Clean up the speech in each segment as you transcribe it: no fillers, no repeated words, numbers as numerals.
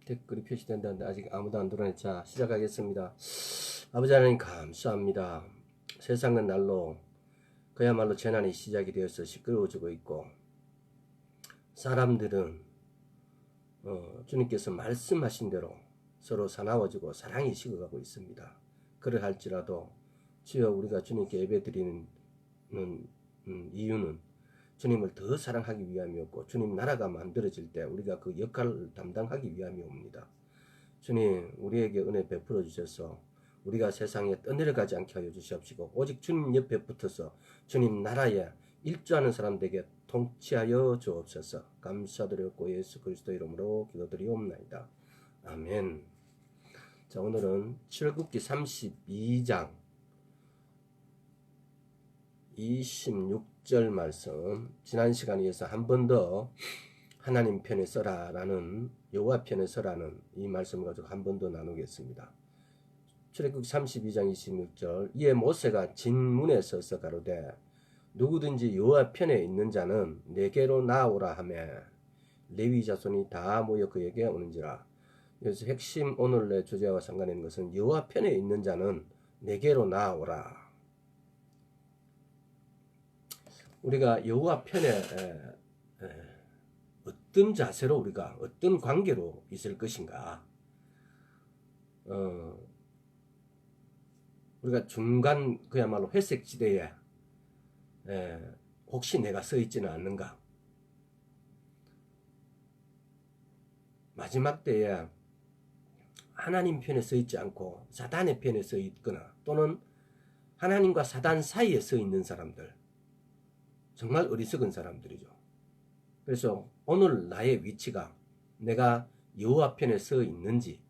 댓글이 표시된다는데 아직 아무도 안 들어오네. 자, 시작하겠습니다. 아버지 하나님 감사합니다. 세상은 날로 그야말로 재난이 시작이 되어서 시끄러워지고 있고, 사람들은 주님께서 말씀하신 대로 서로 사나워지고 사랑이 식어가고 있습니다. 그러할지라도 주여, 우리가 주님께 예배드리는 이유는 주님을 더 사랑하기 위함이었고, 주님 나라가 만들어질 때 우리가 그 역할을 담당하기 위함이옵니다. 주님, 우리에게 은혜 베풀어 주셔서 우리가 세상에 떠내려가지 않게 하여 주시옵시고, 오직 주님 옆에 붙어서 주님 나라에 일조하는 사람들에게 통치하여 주옵소서. 감사드렸고 예수 그리스도 이름으로 기도드리옵나이다. 아멘. 자, 오늘은 출애굽기 32장 26절 말씀, 지난 시간에 이어서 한 번 더 하나님 편에 서라라는, 여호와 편에 서라는 이 말씀을 가지고 한 번 더 나누겠습니다. 출애굽기 32장 26절, 이에 모세가 진문에 서서 가로되 누구든지 여호와 편에 있는 자는 내게로 나오라 하며 레위 자손이 다 모여 그에게 오는지라. 그래서 핵심 오늘의 주제와 상관있는 것은 여호와 편에 있는 자는 내게로 나오라. 우리가 여호와 편에 어떤 자세로, 우리가 어떤 관계로 있을 것인가. 우리가 중간, 그야말로 회색 지대에 혹시 내가 서 있지는 않는가. 마지막 때에 하나님 편에 서 있지 않고 사단의 편에 서 있거나, 또는 하나님과 사단 사이에 서 있는 사람들, 정말 어리석은 사람들이죠. 그래서 오늘 나의 위치가 내가 여호와 편에 서 있는지,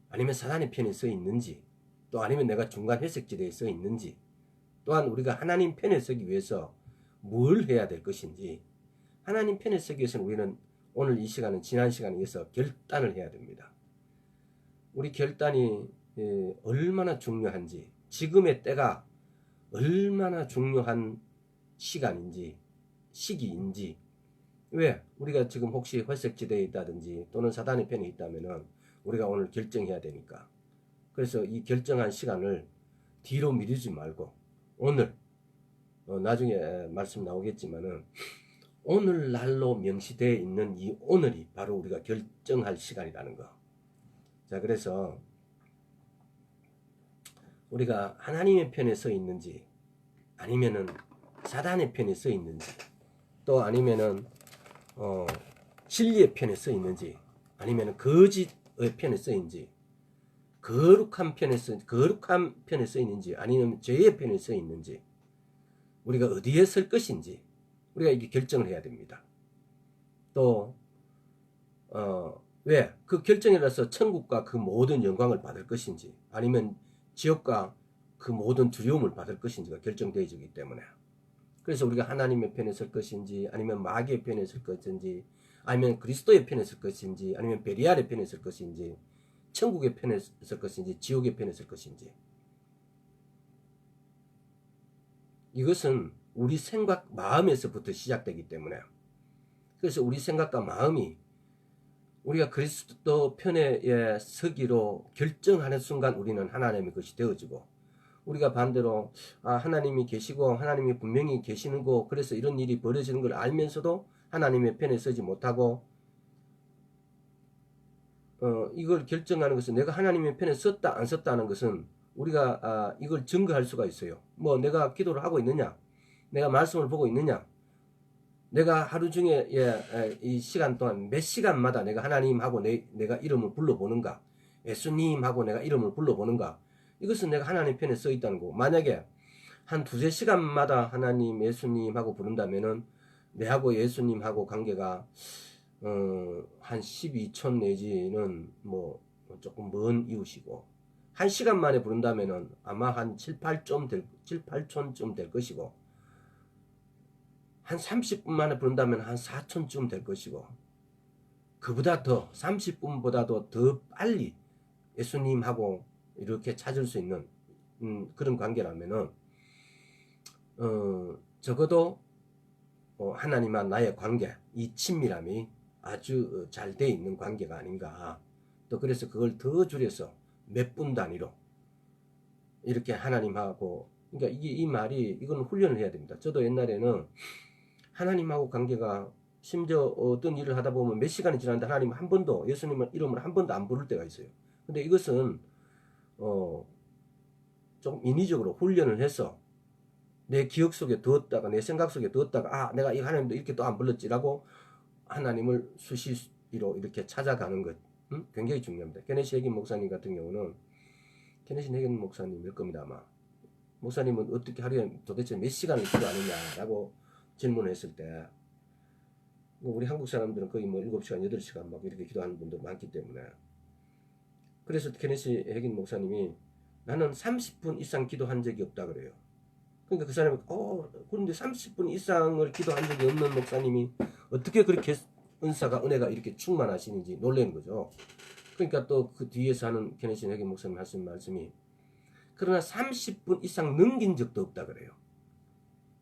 아니면 사단의 편에 서 있는지, 또 아니면 내가 중간 회색지대에 서 있는지, 또한 우리가 하나님 편에 서기 위해서 뭘 해야 될 것인지, 하나님 편에 서기 위해서는 우리는 오늘 이 시간은 지난 시간에 이어서 결단을 해야 됩니다. 우리 결단이 얼마나 중요한지, 지금의 때가 얼마나 중요한 시간인지, 시기인지. 왜? 우리가 지금 혹시 회색지대에 있다든지 또는 사단의 편에 있다면은 우리가 오늘 결정해야 되니까. 그래서 이 결정한 시간을 뒤로 미루지 말고 오늘, 나중에 말씀 나오겠지만은 오늘날로 명시되어 있는 이 오늘이 바로 우리가 결정할 시간이라는 거. 자, 그래서 우리가 하나님의 편에 서 있는지, 아니면은 사단의 편에 서 있는지, 또 아니면은 진리의 편에 서 있는지, 아니면은 거짓의 편에 서 있는지, 거룩한 편에 서 있는지, 아니면 죄의 편에 서 있는지, 우리가 어디에 설 것인지 우리가 이게 결정을 해야 됩니다. 또 왜? 그 결정에 따라서 천국과 그 모든 영광을 받을 것인지, 아니면 지옥과 그 모든 두려움을 받을 것인지가 결정되어지기 때문에, 그래서 우리가 하나님의 편에 설 것인지, 아니면 마귀의 편에 설 것인지, 아니면 그리스도의 편에 설 것인지, 아니면 베리알의 편에 설 것인지, 천국의 편에 설 것인지, 지옥의 편에 설 것인지, 이것은 우리 생각, 마음에서부터 시작되기 때문에, 그래서 우리 생각과 마음이 우리가 그리스도 편에 서기로 결정하는 순간 우리는 하나님의 것이 되어지고, 우리가 반대로 하나님이 계시고 하나님이 분명히 계시는 거, 그래서 이런 일이 벌어지는 걸 알면서도 하나님의 편에 서지 못하고, 이걸 결정하는 것은, 내가 하나님의 편에 섰다 안 섰다는 것은 우리가 이걸 증거할 수가 있어요. 뭐 내가 기도를 하고 있느냐, 내가 말씀을 보고 있느냐, 내가 하루 중에 이 시간 동안 몇 시간마다 내가 하나님하고 내가 이름을 불러보는가, 예수님하고 내가 이름을 불러보는가, 이것은 내가 하나님 편에 서 있다는 거고, 만약에 한 두세 시간마다 하나님, 예수님하고 부른다면은 내하고 예수님하고 관계가 한 12촌 내지는 뭐 조금 먼 이웃이고, 한 시간 만에 부른다면은 아마 한 7, 8촌쯤 될 것이고, 한 30분 만에 부른다면 한 4촌쯤 될 것이고, 그보다 더 30분보다도 더 빨리 예수님하고 이렇게 찾을 수 있는 그런 관계라면은 적어도 하나님과 나의 관계, 이 친밀함이 아주 잘 돼 있는 관계가 아닌가. 또 그래서 그걸 더 줄여서 몇 분 단위로 이렇게 하나님하고, 그러니까 이 말이, 이건 훈련을 해야 됩니다. 저도 옛날에는 하나님하고 관계가, 심지어 어떤 일을 하다 보면 몇 시간이 지났는데 하나님 한 번도, 예수님 이름을 한 번도 안 부를 때가 있어요. 근데 이것은 좀 인위적으로 훈련을 해서 내 기억 속에 두었다가, 내 생각 속에 두었다가, 아, 내가 이 하나님도 이렇게 또 안 불렀지라고 하나님을 수시로 이렇게 찾아가는 것, 굉장히 중요합니다. 케네시 해긴 목사님 같은 경우는, 케네시 해긴 목사님일 겁니다, 아마. 목사님은 어떻게 하루에 도대체 몇 시간을 기도하느냐라고 질문을 했을 때, 우리 한국 사람들은 거의 뭐 7시간, 8시간 막 이렇게 기도하는 분들 많기 때문에. 그래서 케네시 해긴 목사님이 나는 30분 이상 기도한 적이 없다 그래요. 그러니까 그 사람이, 그런데 30분 이상을 기도한 적이 없는 목사님이 어떻게 그렇게 은혜가 이렇게 충만하시는지 놀라는 거죠. 그러니까 또 그 뒤에서 하는 케네시 해긴 목사님 하신 말씀이, 그러나 30분 이상 넘긴 적도 없다 그래요.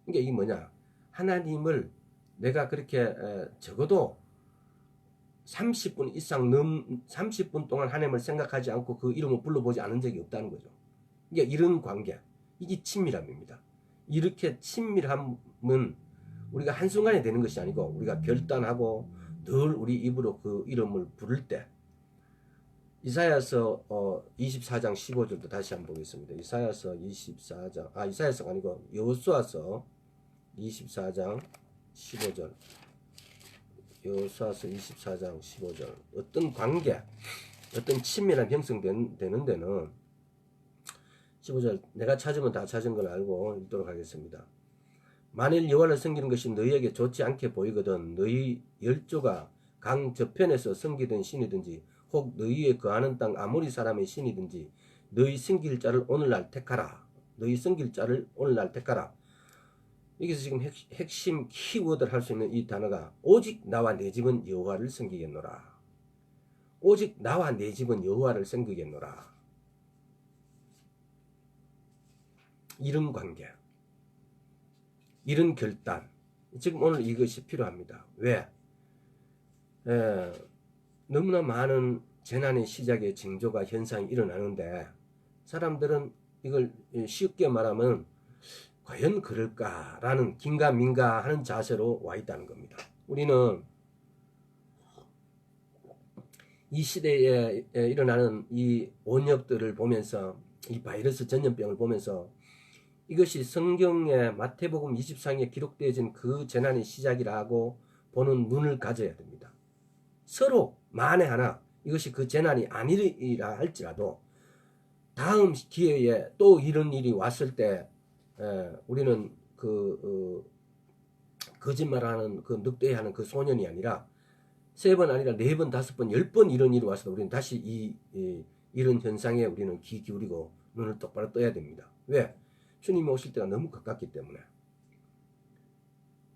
그러니까 이게 뭐냐, 하나님을 내가 그렇게 적어도 30분 이상 30분 동안 하나님을 생각하지 않고 그 이름을 불러보지 않은 적이 없다는 거죠. 그러니까 이런 관계, 이게 친밀함입니다. 이렇게 친밀함은 우리가 한순간에 되는 것이 아니고, 우리가 결단하고 늘 우리 입으로 그 이름을 부를 때, 이사야서 24장 15절도 다시 한번 보겠습니다. 이사야서 24장, 이사야서가 아니고 여호수아서 24장 15절. 여호수아서 24장 15절. 어떤 관계, 어떤 친밀한 형성되는 데는 15절, 내가 찾으면 다 찾은 걸 알고 읽도록 하겠습니다. 만일 여호와를 섬기는 것이 너희에게 좋지 않게 보이거든 너희 열조가 강 저편에서 섬기던 신이든지 혹 너희의 거하는 땅 아모리 사람의 신이든지 너희 섬길 자를 오늘날 택하라. 너희 섬길 자를 오늘날 택하라. 여기서 지금 핵심 키워드를 할 수 있는 이 단어가, 오직 나와 내 집은 여호와를 섬기겠노라. 오직 나와 내 집은 여호와를 섬기겠노라. 이런 관계, 이런 결단, 지금 오늘 이것이 필요합니다. 왜? 너무나 많은 재난의 시작의 징조가, 현상이 일어나는데 사람들은 이걸 쉽게 말하면 과연 그럴까라는 긴가민가하는 자세로 와 있다는 겁니다. 우리는 이 시대에 일어나는 이 온역들을 보면서, 이 바이러스 전염병을 보면서 이것이 성경의 마태복음 23장에 기록되어진 그 재난의 시작이라고 보는 눈을 가져야 됩니다. 서로 만에 하나 이것이 그 재난이 아니라 할지라도 다음 기회에 또 이런 일이 왔을 때 우리는 거짓말하는, 그 늑대하는 그 소년이 아니라 3번 아니라 4번, 5번, 10번 이런 일이 왔어도 우리는 다시 이런 현상에 우리는 귀 기울이고 눈을 똑바로 떠야 됩니다. 왜? 주님이 오실 때가 너무 가깝기 때문에.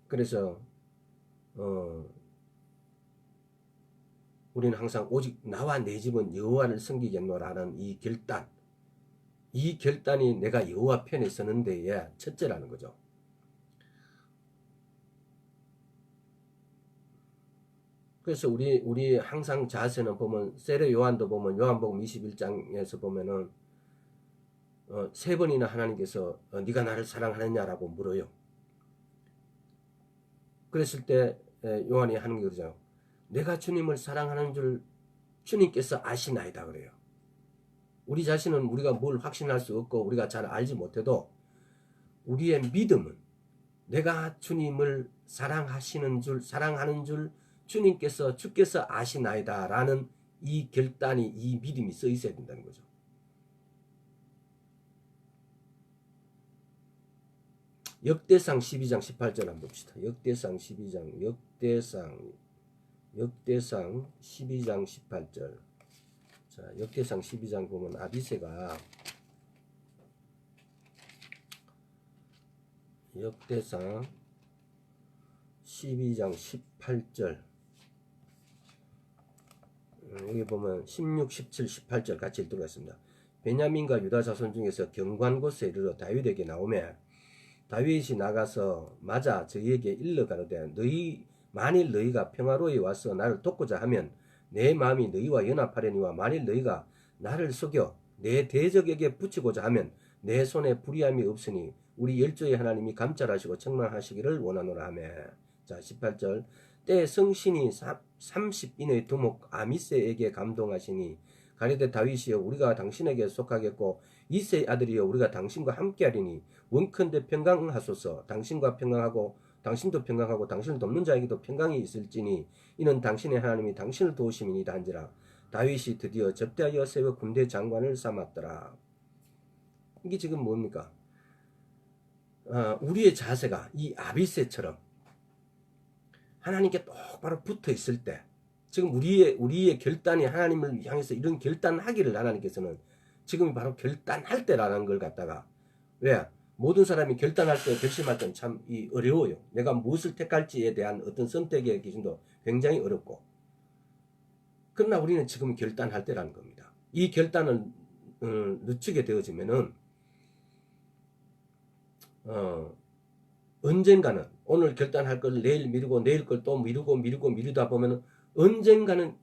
그래서 우리는 항상 오직 나와 내 집은 여호와를 섬기겠노라는 이 결단, 이 결단이 내가 여호와 편에 서는 데에 첫째라는 거죠. 그래서 우리 항상 자세는 보면, 세례 요한도 보면 요한복음 21장에서 보면은 3번이나 하나님께서 네가 나를 사랑하느냐라고 물어요. 그랬을 때 요한이 하는 게 그러죠. 내가 주님을 사랑하는 줄 주님께서 아시나이다 그래요. 우리 자신은 우리가 뭘 확신할 수 없고 우리가 잘 알지 못해도 우리의 믿음은 내가 주님을 사랑하는 줄 주께서 아시나이다 라는 이 결단이, 이 믿음이 써 있어야 된다는 거죠. 역대상 12장 18절 한번 봅시다. 역대상 12장 18절. 자, 역대상 12장 보면 아비새가, 역대상 12장 18절, 여기 보면 16, 17, 18절 같이 읽도록 하겠습니다. 베냐민과 유다 자손 중에서 경관 곳에 이르러 다윗에게 나오매 다윗이 나가서 맞아 저희에게 일러 가로되 너희 만일 너희가 평화로이 와서 나를 돕고자 하면 내 마음이 너희와 연합하려니와 만일 너희가 나를 속여 내 대적에게 붙이고자 하면 내 손에 불의함이 없으니 우리 열조의 하나님이 감찰하시고 책망하시기를 원하노라 하며. 자 18절 때 성신이 30인의 두목 아미세에게 감동하시니 가리되 다윗이여 우리가 당신에게 속하겠고 이새의 아들이여 우리가 당신과 함께하리니 원컨대 평강하소서. 당신과 평강하고 당신도 평강하고 당신을 돕는 자에게도 평강이 있을지니 이는 당신의 하나님이 당신을 도우심이니이다 한지라. 다윗이 드디어 접대하여 세워 군대 장관을 삼았더라. 이게 지금 뭡니까? 우리의 자세가 이 아비새처럼 하나님께 똑바로 붙어 있을 때, 지금 우리의 결단이 하나님을 향해서 이런 결단하기를 하나님께서는 지금이 바로 결단할 때라는 걸 갖다가, 왜? 모든 사람이 결단할 때, 결심할 때는 참 어려워요. 내가 무엇을 택할지에 대한 어떤 선택의 기준도 굉장히 어렵고. 그러나 우리는 지금 결단할 때라는 겁니다. 이 결단을 늦추게 되어지면은 언젠가는 오늘 결단할 걸 내일 미루고 내일 걸 또 미루다 보면은 언젠가는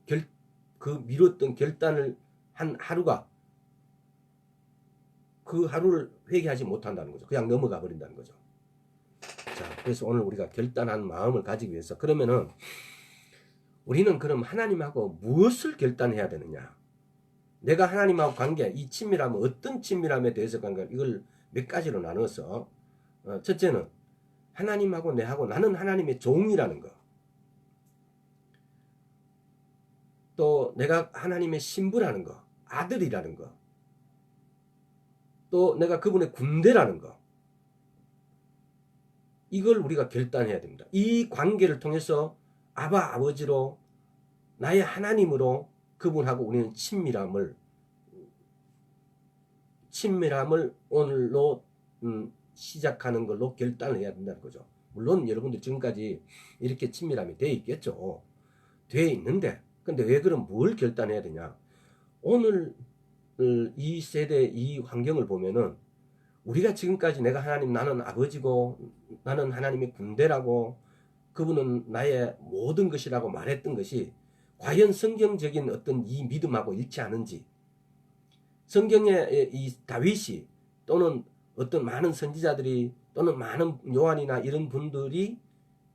그 미뤘던 결단을 한 하루가 그 하루를 회개하지 못한다는 거죠. 그냥 넘어가 버린다는 거죠. 자, 그래서 오늘 우리가 결단한 마음을 가지기 위해서, 그러면은 우리는 그럼 하나님하고 무엇을 결단해야 되느냐? 내가 하나님하고 관계, 이 친밀함은 어떤 친밀함에 대해서 관계, 이걸 몇 가지로 나눠서, 첫째는 하나님하고 내하고 나는 하나님의 종이라는 거. 또 내가 하나님의 신부라는 거, 아들이라는 거. 또 내가 그분의 군대라는 거. 이걸 우리가 결단해야 됩니다. 이 관계를 통해서 아버지로 나의 하나님으로 그분하고 우리는 친밀함을 오늘로 시작하는 걸로 결단을 해야 된다는 거죠. 물론 여러분들 지금까지 이렇게 친밀함이 돼 있겠죠. 돼 있는데, 근데 왜 그럼 뭘 결단해야 되냐? 오늘 이 세대 이 환경을 보면은 우리가 지금까지 내가 하나님, 나는 아버지고 나는 하나님의 군대라고 그분은 나의 모든 것이라고 말했던 것이 과연 성경적인 어떤 이 믿음하고 일치하는지, 성경의 이 다윗이 또는 어떤 많은 선지자들이 또는 많은 요한이나 이런 분들이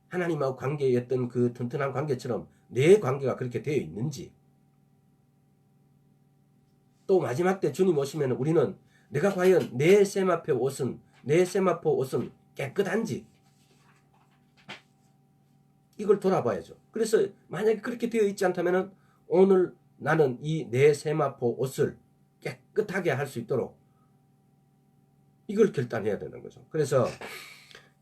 하나님하고 관계였던 그 튼튼한 관계처럼 내 관계가 그렇게 되어 있는지, 또 마지막 때 주님 오시면 우리는 내가 과연 내 세마포 옷은 깨끗한지 이걸 돌아봐야죠. 그래서 만약에 그렇게 되어 있지 않다면 오늘 나는 이 내 세마포 옷을 깨끗하게 할 수 있도록 이걸 결단해야 되는 거죠. 그래서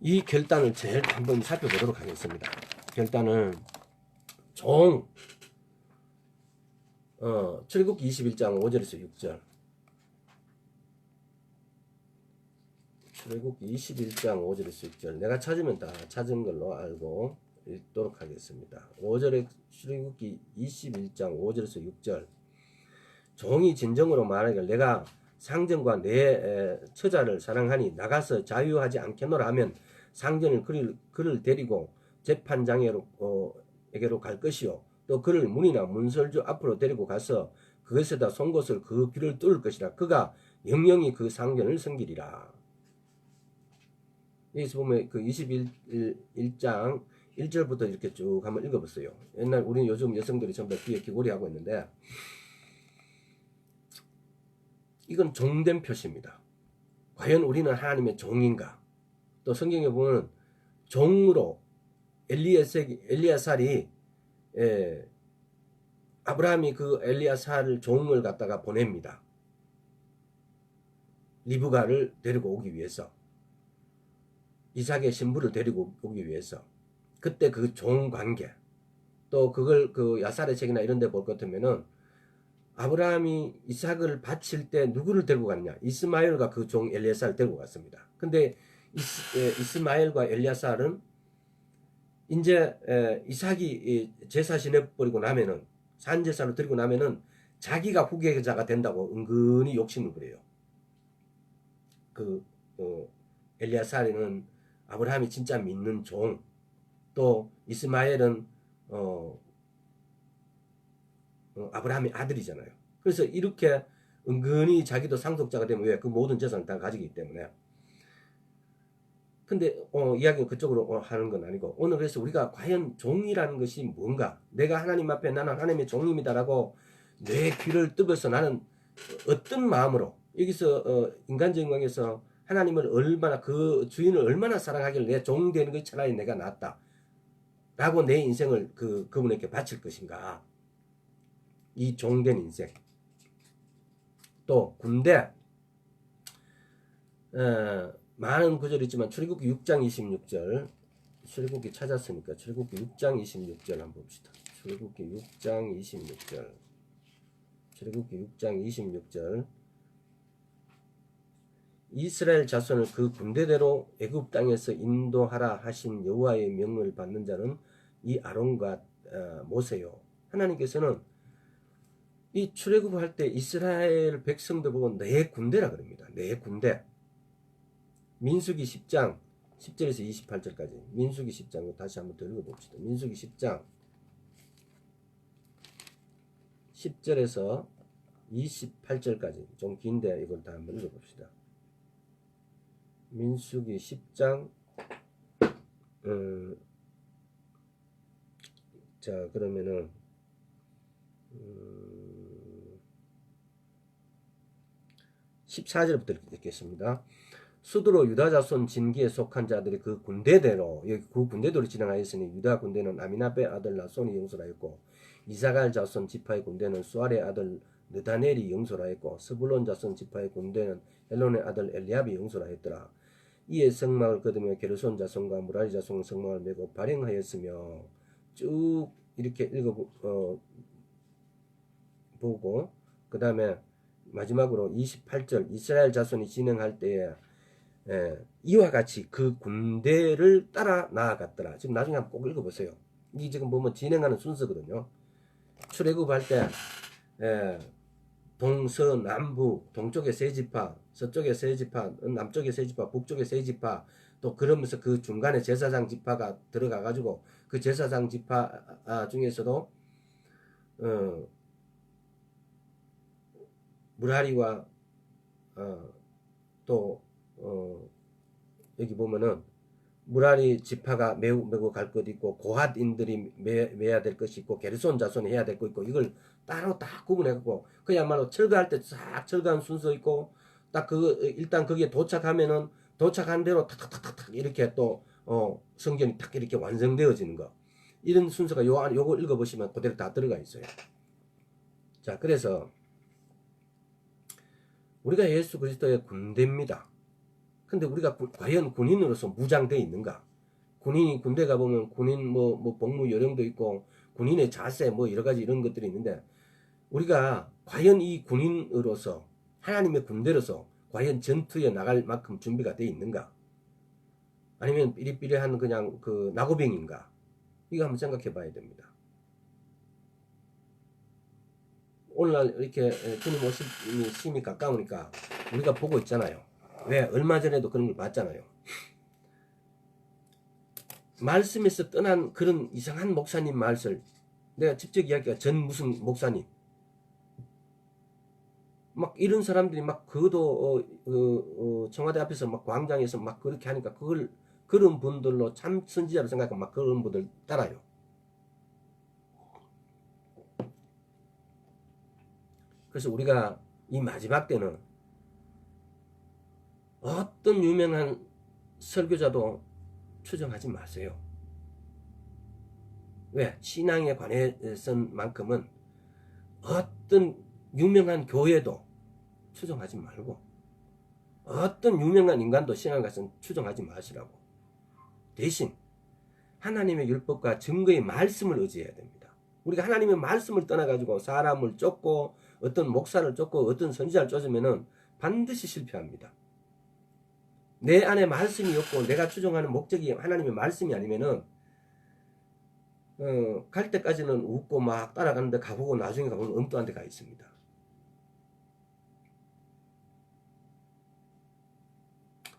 이 결단을 제일 한번 살펴보도록 하겠습니다. 결단은 출애굽기 21장 5절에서 6절. 출애굽기 21장 5절에서 6절. 내가 찾으면 다 찾은 걸로 알고 읽도록 하겠습니다. 5절에 출애굽기 21장 5절에서 6절. 종이 진정으로 말하기를 내가 상전과 내 처자를 사랑하니 나가서 자유하지 않겠노라 하면 상전은 그를 데리고 재판장에게로 갈 것이요 또 그를 문이나 문설주 앞으로 데리고 가서 그것에다 송곳을 그 귀를 뚫을 것이라. 그가 영영이 그 상전을 섬기리라. 여기서 보면 그 21장 1절부터 이렇게 쭉 한번 읽어보세요. 옛날 우리는 요즘 여성들이 전부 다 귀에 귀걸이 하고 있는데 이건 종된 표시입니다. 과연 우리는 하나님의 종인가? 또 성경에 보면 종으로 엘리야살이 아브라함이 그 엘리야살을 종을 갖다가 보냅니다. 리브가를 데리고 오기 위해서, 이삭의 신부를 데리고 오기 위해서. 그때 그 종 관계, 또 그걸 그 야살의 책이나 이런 데 볼 것 같으면은 아브라함이 이삭을 바칠 때 누구를 데리고 갔냐? 이스마엘과 그 종 엘리야살을 데리고 갔습니다. 근데 이스마엘과 엘리야살은 이제 이삭이 제사 지내버리고 나면은, 산제사로 드리고 나면은 자기가 후계자가 된다고 은근히 욕심을 부려요. 엘리야살은 아브라함이 진짜 믿는 종, 또 이스마엘은 아브라함의 아들이잖아요. 그래서 이렇게 은근히 자기도 상속자가 되면 왜? 그 모든 재산을 다 가지기 때문에. 근데 이야기는 그쪽으로 하는 건 아니고, 오늘 그래서 우리가 과연 종이라는 것이 뭔가, 내가 하나님 앞에 나는 하나님의 종입니다라고 내 귀를 뜨고서 나는 어떤 마음으로, 여기서 인간적인 관계에서 하나님을 얼마나, 그 주인을 얼마나 사랑하길래 내 종 되는 것이 차라리 내가 낫다 라고 내 인생을 그분에게 바칠 것인가. 이 종된 인생. 또 군대, 많은 구절이 있지만 출애굽기 6장 26절, 출애굽기 찾았으니까 출애굽기 6장 26절 한번 봅시다. 출애굽기 6장 26절, 출애굽기 6장 26절. 이스라엘 자손을 그 군대대로 애굽 땅에서 인도하라 하신 여호와의 명을 받는 자는 이 아론과 모세요. 하나님께서는 이 출애굽할 때 이스라엘 백성들 보고 내 군대라 그럽니다. 내 군대. 민수기 10장 10절에서 28절까지. 민수기 10장 다시 한번 더 읽어봅시다. 민수기 10장 10절에서 28절까지. 좀 긴데 이걸 다 한번 읽어봅시다. 민수기 10장 자 그러면은 14절부터 읽겠습니다. 수두로 유다 자손 진기에 속한 자들이 그 군대대로, 여기 그 군대대로 진행하였으니 유다 군대는 아미나베 아들 나손이 영솔하였고, 이사갈 자손 지파의 군대는 수알의 아들 느다넬이 영솔하였고, 스불론 자손 지파의 군대는 헬론의 아들 엘리압이 영솔하였더라. 이에 성막을 거두며 게르손 자손과 무라리 자손 성막을 메고 발행하였으며, 쭉 이렇게 보고 그 다음에 마지막으로 28절 이스라엘 자손이 진행할 때에 이와 같이 그 군대를 따라 나아갔더라. 지금 나중에 한번 꼭 읽어보세요. 이 지금 보면 진행하는 순서거든요. 출애굽할 때 동서남북, 동쪽에 세 지파, 서쪽에 세 지파, 남쪽에 세 지파, 북쪽에 세 지파, 또 그러면서 그 중간에 제사장 지파가 들어가 가지고 그 제사장 지파 중에서도 무라리와 또 여기 보면은 무라리 지파가 메고 갈 것 있고, 고핫인들이 매야 될 것이 있고, 게르손 자손이 해야 될 것 있고, 이걸 따로 다 구분해갖고 그야말로 철거할 때 싹 철거한 순서 있고, 딱 일단 거기에 도착하면은 도착한 대로 탁탁탁탁 이렇게 또 성경이 탁 이렇게 완성되어지는 거, 이런 순서가 요거 읽어보시면 그대로 다 들어가 있어요. 자, 그래서 우리가 예수 그리스도의 군대입니다. 근데 우리가 과연 군인으로서 무장되어 있는가? 군인이 군대 가보면 군인 뭐 복무 요령도 있고 군인의 자세 뭐 여러 가지 이런 것들이 있는데, 우리가 과연 이 군인으로서 하나님의 군대로서 과연 전투에 나갈 만큼 준비가 되어 있는가? 아니면 삐리삐리한 그냥 그 나고병인가? 이거 한번 생각해 봐야 됩니다. 오늘날 이렇게 주님 오심이 심히 가까우니까 우리가 보고 있잖아요. 왜? 얼마 전에도 그런 걸 봤잖아요. 말씀에서 떠난 그런 이상한 목사님 말을 내가 직접 이야기가 전 무슨 목사님 막 이런 사람들이 막 그도 청와대 앞에서 막 광장에서 막 그렇게 하니까 그런 분들로 참 선지자로 생각하고 막 그런 분들 따라요. 그래서 우리가 이 마지막 때는 어떤 유명한 설교자도 추정하지 마세요. 왜? 신앙에 관해서만큼은 어떤 유명한 교회도 추정하지 말고, 어떤 유명한 인간도 신앙에 관해서는 추정하지 마시라고. 대신 하나님의 율법과 증거의 말씀을 의지해야 됩니다. 우리가 하나님의 말씀을 떠나가지고 사람을 쫓고 어떤 목사를 쫓고 어떤 선지자를 쫓으면은 반드시 실패합니다. 내 안에 말씀이 없고 내가 추종하는 목적이 하나님의 말씀이 아니면은 갈 때까지는 웃고 막 따라가는데 가보고 나중에 가보면 엉뚱한 데 가 있습니다.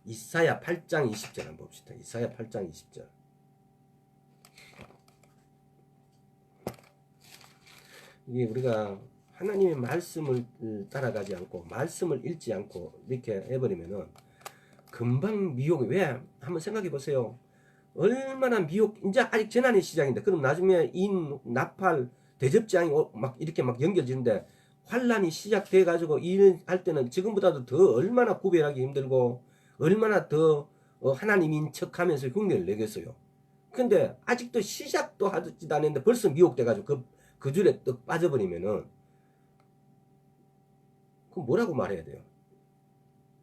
이사야 8장 20절 한번 봅시다. 이사야 8장 20절. 이게 우리가 하나님의 말씀을 따라가지 않고 말씀을 읽지 않고 이렇게 해버리면은 금방 미혹이 왜? 한번 생각해 보세요. 얼마나 미혹 이제 아직 재난의 시작인데 그럼 나중에 인, 나팔, 대접장이 막 이렇게 막 연결되는데 환란이 시작돼 가지고 일할 때는 지금보다도 더 얼마나 구별하기 힘들고 얼마나 더 하나님인 척하면서 흉내를 내겠어요. 근데 아직도 시작도 하지도 않았는데 벌써 미혹돼 가지고 그 줄에 떡 빠져버리면은 그럼 뭐라고 말해야 돼요?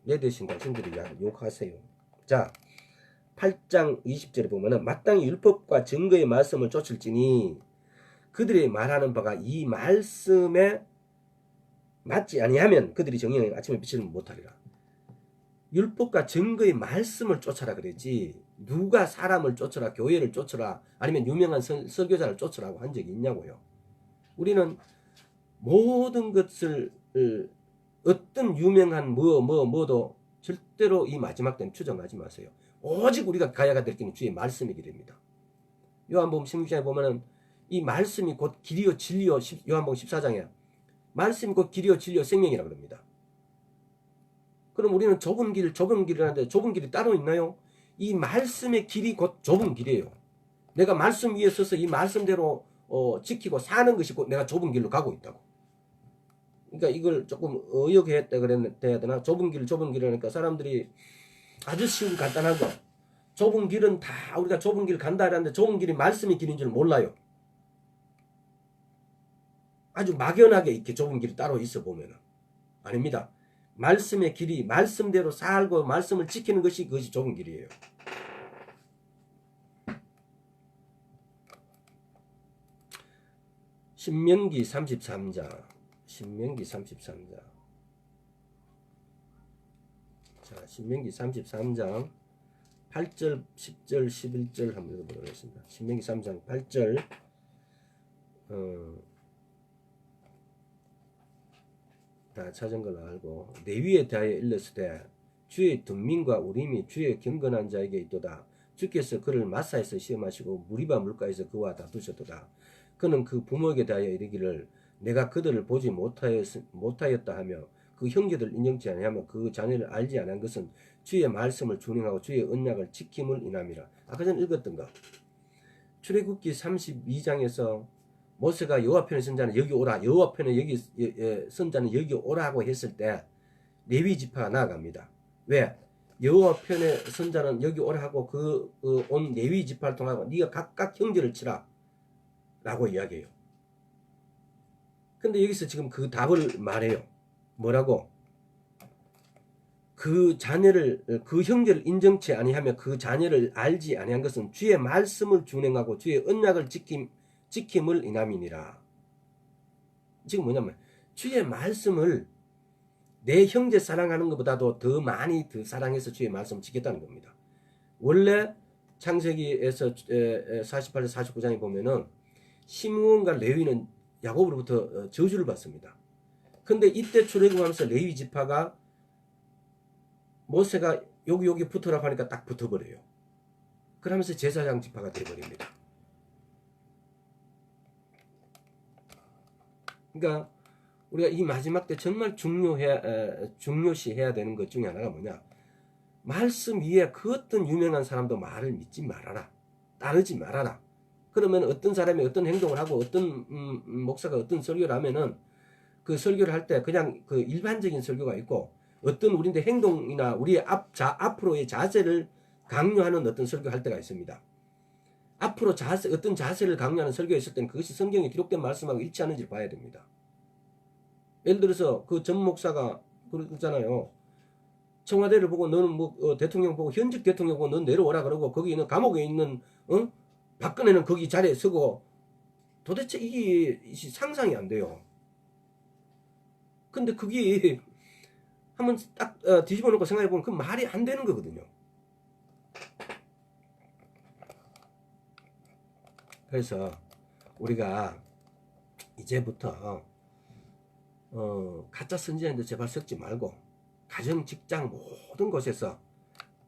내 대신 당신들이 욕하세요. 자, 8장 20절에 보면은 마땅히 율법과 증거의 말씀을 쫓을지니 그들이 말하는 바가 이 말씀에 맞지 아니하면 그들이 정령의 아침에 빛을 못하리라. 율법과 증거의 말씀을 쫓아라 그랬지 누가 사람을 쫓아라 교회를 쫓아라 아니면 유명한 설교자를 쫓아라고 한 적이 있냐고요. 우리는 모든 것을 어떤 유명한 뭐도 절대로 이 마지막 때는 추정하지 마세요. 오직 우리가 가야가 될 길은 주의 말씀이기 됩니다. 요한복음 16장에 보면은 이 말씀이 곧 길이요 진리요 요한복음 14장에 말씀이 곧 길이요 진리요 생명이라고 합니다. 그럼 우리는 좁은 길이라는데 좁은 길이 따로 있나요? 이 말씀의 길이 곧 좁은 길이에요. 내가 말씀 위에 서서 이 말씀대로 지키고 사는 것이 곧 내가 좁은 길로 가고 있다고. 그러니까 이걸 조금 의역했다 그래야 되나? 좁은 길이라니까 사람들이 아주 쉬운 간단한 거. 좁은 길은 다 우리가 좁은 길 간다 하는데 좁은 길이 말씀의 길인 줄 몰라요. 아주 막연하게 이렇게 좁은 길이 따로 있어 보면은 아닙니다. 말씀의 길이 말씀대로 살고 말씀을 지키는 것이 그것이 좁은 길이에요. 신명기 33장 신명기 33장 자 신명기 33장 8절 10절 11절 한번 읽어보도록 하겠습니다. 신명기 3장 8절 다 찾은 걸로 알고 레위에 대하여 일렀으되 주의 등민과 우림이 주의 경건한 자에게 있도다. 주께서 그를 마사에서 시험하시고 무리바 물가에서 그와 다투셨도다. 그는 그 부모에게 대하여 이르기를 내가 그들을 보지 못하였다 하며 그 형제들 인정치 아니하며 그 자녀를 알지 않은 것은 주의 말씀을 준행하고 주의 언약을 지킴을 인함이라. 아까 전에 읽었던 거 출애굽기 32장에서 모세가 여호와 편의 선자는 여기 오라 여호와 편의 여기 선자는 여기 오라고 했을 때 레위 지파가 나아갑니다. 왜? 여호와 편의 선자는 여기 오라 하고 그 온 레위 지파를 통하고 네가 각각 형제를 치라 라고 이야기해요. 근데 여기서 지금 그 답을 말해요. 뭐라고? 그 자녀를 그 형제를 인정치 아니하며 그 자녀를 알지 아니한 것은 주의 말씀을 준행하고 주의 언약을 지킴을 인함이니라. 지금 뭐냐면 주의 말씀을 내 형제 사랑하는 것보다도 더 많이 더 사랑해서 주의 말씀을 지켰다는 겁니다. 원래 창세기에서 48절 49장에 보면은 시므온과 레위는 야곱으로부터 저주를 받습니다. 근데 이때 출애굽하면서 레위 지파가 모세가 여기 붙어라 하니까 딱 붙어버려요. 그러면서 제사장 지파가 되어버립니다. 그러니까 우리가 이 마지막 때 정말 중요시해야 되는 것 중에 하나가 뭐냐? 말씀 위에 그 어떤 유명한 사람도 말을 믿지 말아라. 따르지 말아라. 그러면 어떤 사람이 어떤 행동을 하고 어떤 목사가 어떤 설교를 하면은 그 설교를 할 때 그냥 그 일반적인 설교가 있고 어떤 우리인데 행동이나 우리의 앞으로의 자세를 강요하는 어떤 설교할 때가 있습니다. 앞으로 어떤 자세를 강요하는 설교가 있을 때는 그것이 성경에 기록된 말씀하고 일치하는지 봐야 됩니다. 예를 들어서 그 전 목사가 그러잖아요. 청와대를 보고 너는 뭐 대통령 보고 현직 대통령 보고 넌 내려오라 그러고 거기 있는 감옥에 있는 박근혜는 거기 자리에 서고 도대체 이게 상상이 안 돼요. 근데 그게 한번 딱 뒤집어 놓고 생각해 보면 그 말이 안 되는 거거든요. 그래서 우리가 이제부터 가짜 선지자인데 제발 섞지 말고 가정, 직장 모든 곳에서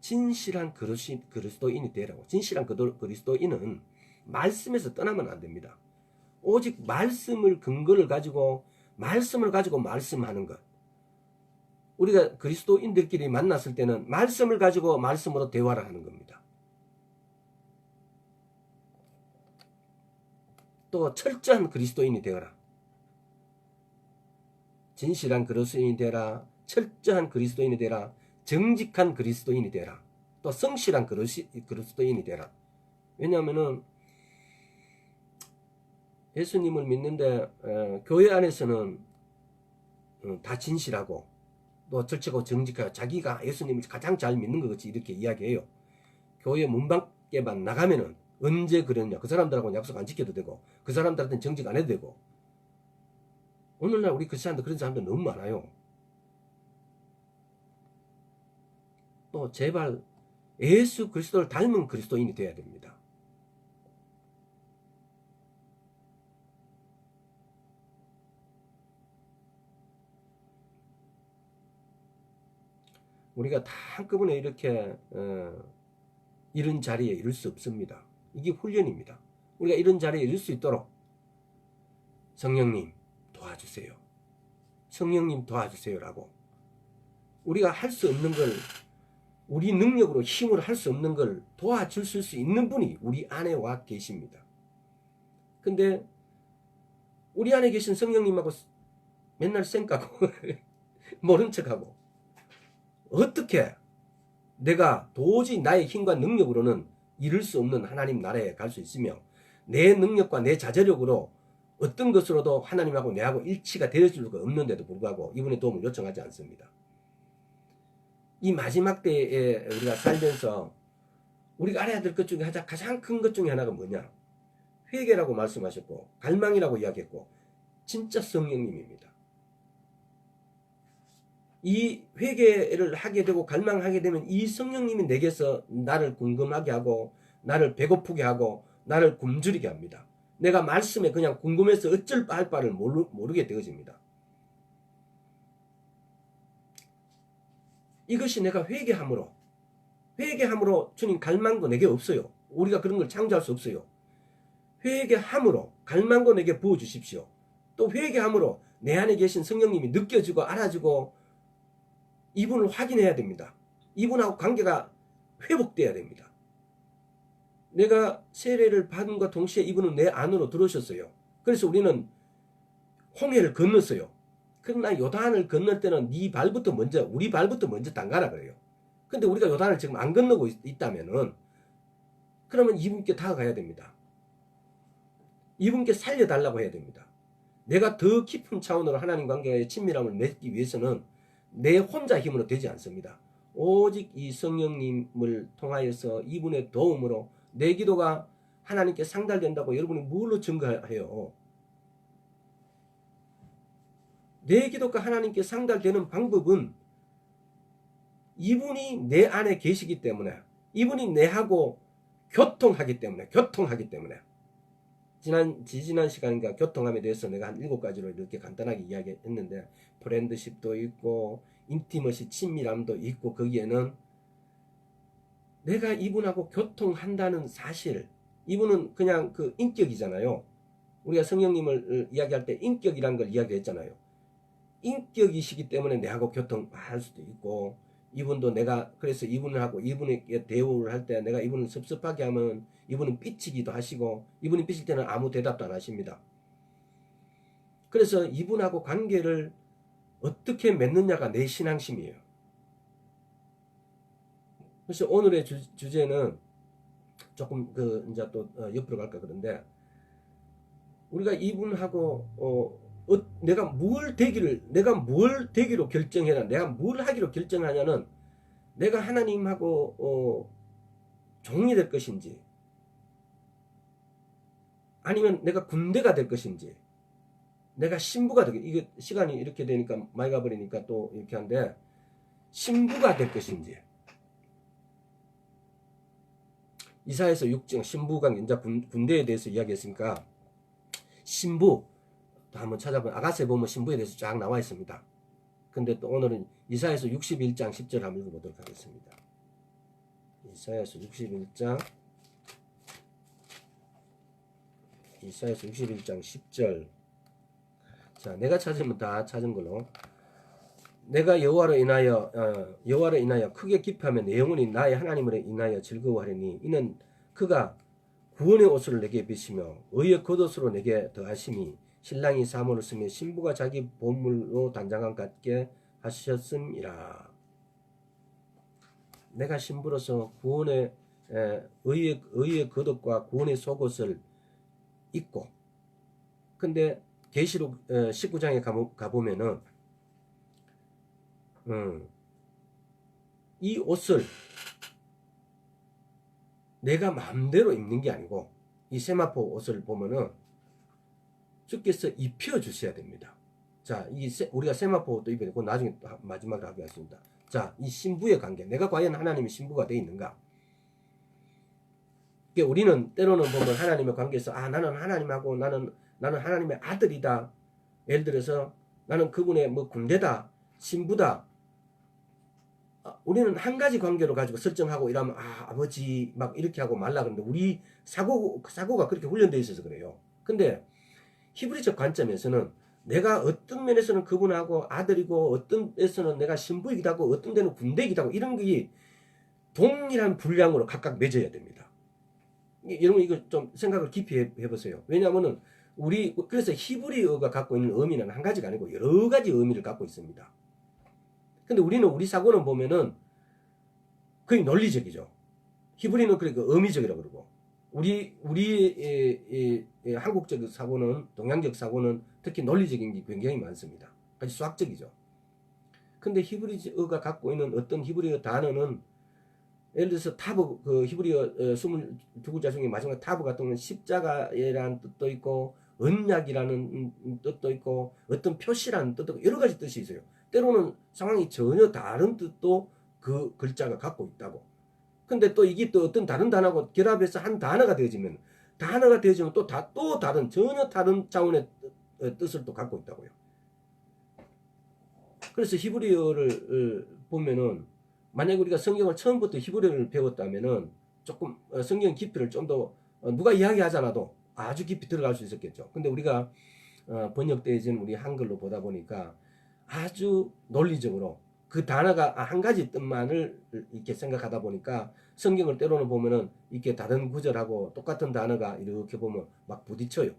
진실한 그리스도인이 되라고. 진실한 그리스도인은 말씀에서 떠나면 안 됩니다. 오직 말씀을 근거를 가지고 말씀하는 것. 우리가 그리스도인들끼리 만났을 때는 말씀을 가지고 말씀으로 대화를 하는 겁니다. 또 철저한 그리스도인이 되어라. 진실한 그리스도인이 되라. 철저한 그리스도인이 되라. 정직한 그리스도인이 되라. 또 성실한 그리스도인이 되라. 왜냐하면은 예수님을 믿는데 교회 안에서는 다 진실하고 또 철저하고 정직하고 자기가 예수님을 가장 잘 믿는 것 같이 이렇게 이야기해요. 교회 문 밖에만 나가면은 언제 그러냐. 그 사람들하고는 약속 안 지켜도 되고 그 사람들한테는 정직 안 해도 되고. 오늘날 우리 크리스찬들 그런 사람들 너무 많아요. 또 제발 예수 그리스도를 닮은 그리스도인이 되어야 됩니다. 우리가 다 한꺼번에 이렇게 이런 자리에 이룰 수 없습니다. 이게 훈련입니다. 우리가 이런 자리에 이룰 수 있도록 성령님 도와주세요. 성령님 도와주세요라고 우리가 할 수 없는 걸 우리 능력으로 힘으로 할 수 없는 걸 도와줄 수 있는 분이 우리 안에 와 계십니다. 근데 우리 안에 계신 성령님하고 맨날 쌩까고 모른 척하고 어떻게 내가 도저히 나의 힘과 능력으로는 이룰 수 없는 하나님 나라에 갈 수 있으며 내 능력과 내 자제력으로 어떤 것으로도 하나님하고 내하고 일치가 되어줄 수가 없는데도 불구하고 이분의 도움을 요청하지 않습니다. 이 마지막 때에 우리가 살면서 우리가 알아야 될 것 중에 가장 큰 것 중에 하나가 뭐냐? 회개라고 말씀하셨고 갈망이라고 이야기했고 진짜 성령님입니다. 이 회개를 하게 되고 갈망하게 되면 이 성령님이 내게서 나를 궁금하게 하고 나를 배고프게 하고 나를 굶주리게 합니다. 내가 말씀에 그냥 궁금해서 어쩔 바 할 바를 모르게 되어집니다. 이것이 내가 회개함으로 주님 갈망도 내게 없어요. 우리가 그런 걸 창조할 수 없어요. 회개함으로 갈망도 내게 부어주십시오. 또 회개함으로 내 안에 계신 성령님이 느껴지고 알아지고 이분을 확인해야 됩니다. 이분하고 관계가 회복돼야 됩니다. 내가 세례를 받은과 동시에 이분은 내 안으로 들어오셨어요. 그래서 우리는 홍해를 건넜어요. 그러나 요단을 건널 때는 우리 발부터 먼저 담가라 그래요. 근데 우리가 요단을 지금 안 건너고 있다면은 그러면 이분께 다가가야 됩니다. 이분께 살려달라고 해야 됩니다. 내가 더 깊은 차원으로 하나님 관계의 친밀함을 맺기 위해서는 내 혼자 힘으로 되지 않습니다. 오직 이 성령님을 통하여서 이분의 도움으로 내 기도가 하나님께 상달된다고 여러분이 뭘로 증거해요? 내 기도가 하나님께 상달되는 방법은 이분이 내 안에 계시기 때문에 이분이 내하고 교통하기 때문에 지난 시간인가 교통함에 대해서 내가 한 7가지로 이렇게 간단하게 이야기했는데 프렌드십도 있고 인티머시 친밀함도 있고 거기에는 내가 이분하고 교통한다는 사실 이분은 그냥 그 인격이잖아요. 우리가 성령님을 이야기할 때 인격이라는 걸 이야기했잖아요. 인격이시기 때문에 내하고 교통할 수도 있고 이분도 내가 그래서 이분하고 이분에게 대우를 할 때 내가 이분을 섭섭하게 하면 이분은 삐치기도 하시고 이분이 삐칠 때는 아무 대답도 안 하십니다. 그래서 이분하고 관계를 어떻게 맺느냐가 내 신앙심이에요. 그래서 오늘의 주제는 조금 이제 또 옆으로 갈까 그런데 우리가 이분하고 내가 뭘 되기로 결정해라. 내가 뭘 하기로 결정하냐는 내가 하나님하고 종이 될 것인지 아니면 내가 군대가 될 것인지 내가 신부가 될 것인지 이게 시간이 이렇게 되니까 많이 가버리니까 또 이렇게 한데 신부가 될 것인지 이사야서 6장 신부가 이제 군대에 대해서 이야기했으니까 신부 한번 찾아보면 아가서에 보면 신부에 대해서 쫙 나와 있습니다. 근데 또 오늘은 이사야서 61장 10절 한번 읽어보도록 하겠습니다. 이사야서 61장 이사야서 61장 10절. 자, 내가 찾으면 다 찾은 걸로. 내가 여호와로 인하여 크게 기뻐하며 내 영혼이 나의 하나님으로 인하여 즐거워하리니 이는 그가 구원의 옷을 내게 입히시며 의의 겉옷으로 내게 더하심이 신랑이 사모를 쓰며 신부가 자기 보물로 단장감 갖게 하셨음이라. 내가 신부로서 구원의 의의 겉옷과 구원의 속옷을 입고, 근데 계시록 19장에 가보면은 이 옷을 내가 마음대로 입는 게 아니고, 이 세마포 옷을 보면은 주께서 입혀 주셔야 됩니다. 자, 우리가 세마포 옷도 입어야 되고, 나중에 마지막으로 하겠습니다. 자, 이 신부의 관계, 내가 과연 하나님의 신부가 되어 있는가? 우리는 때로는 보면 하나님의 관계에서 나는 하나님하고 나는 하나님의 아들이다. 예를 들어서 나는 그분의 뭐 군대다, 신부다. 우리는 한 가지 관계로 가지고 설정하고 이러면 아버지 막 이렇게 하고 말라 그러는데 우리 사고가 그렇게 훈련되어 있어서 그래요. 근데 히브리적 관점에서는 내가 어떤 면에서는 그분하고 아들이고 어떤 면에서는 내가 신부이기도 하고 어떤 데는 군대이기도 하고 이런 게 동일한 분량으로 각각 맺어야 됩니다. 여러분 이거 좀 생각을 깊이 해보세요. 왜냐하면은 그래서 히브리어가 갖고 있는 의미는 한 가지가 아니고 여러 가지 의미를 갖고 있습니다. 근데 우리 사고는 보면은 거의 논리적이죠. 히브리는 그러니까 의미적이라고 그러고, 우리 한국적 사고는, 동양적 사고는 특히 논리적인 게 굉장히 많습니다. 아주 수학적이죠. 근데 히브리어가 갖고 있는 어떤 히브리어 단어는, 예를 들어서 타브, 그 히브리어 22글자 중에 마지막 타브 같은 경우는 십자가라는 뜻도 있고, 언약이라는 뜻도 있고, 어떤 표시라는 뜻도 있고, 여러 가지 뜻이 있어요. 때로는 상황이 전혀 다른 뜻도 그 글자가 갖고 있다고. 근데 또 이게 또 어떤 다른 단어하고 결합해서 한 단어가 되어지면 또 다른, 전혀 다른 차원의 뜻을 또 갖고 있다고요. 그래서 히브리어를 보면은, 만약에 우리가 성경을 처음부터 히브리어를 배웠다면은 조금 성경 깊이를 좀 더 누가 이야기하지 않아도 아주 깊이 들어갈 수 있었겠죠. 근데 우리가 번역되어진 우리 한글로 보다 보니까 아주 논리적으로 그 단어가 한 가지 뜻만을 이렇게 생각하다 보니까 성경을 때로는 보면은 이렇게 다른 구절하고 똑같은 단어가 이렇게 보면 막 부딪혀요.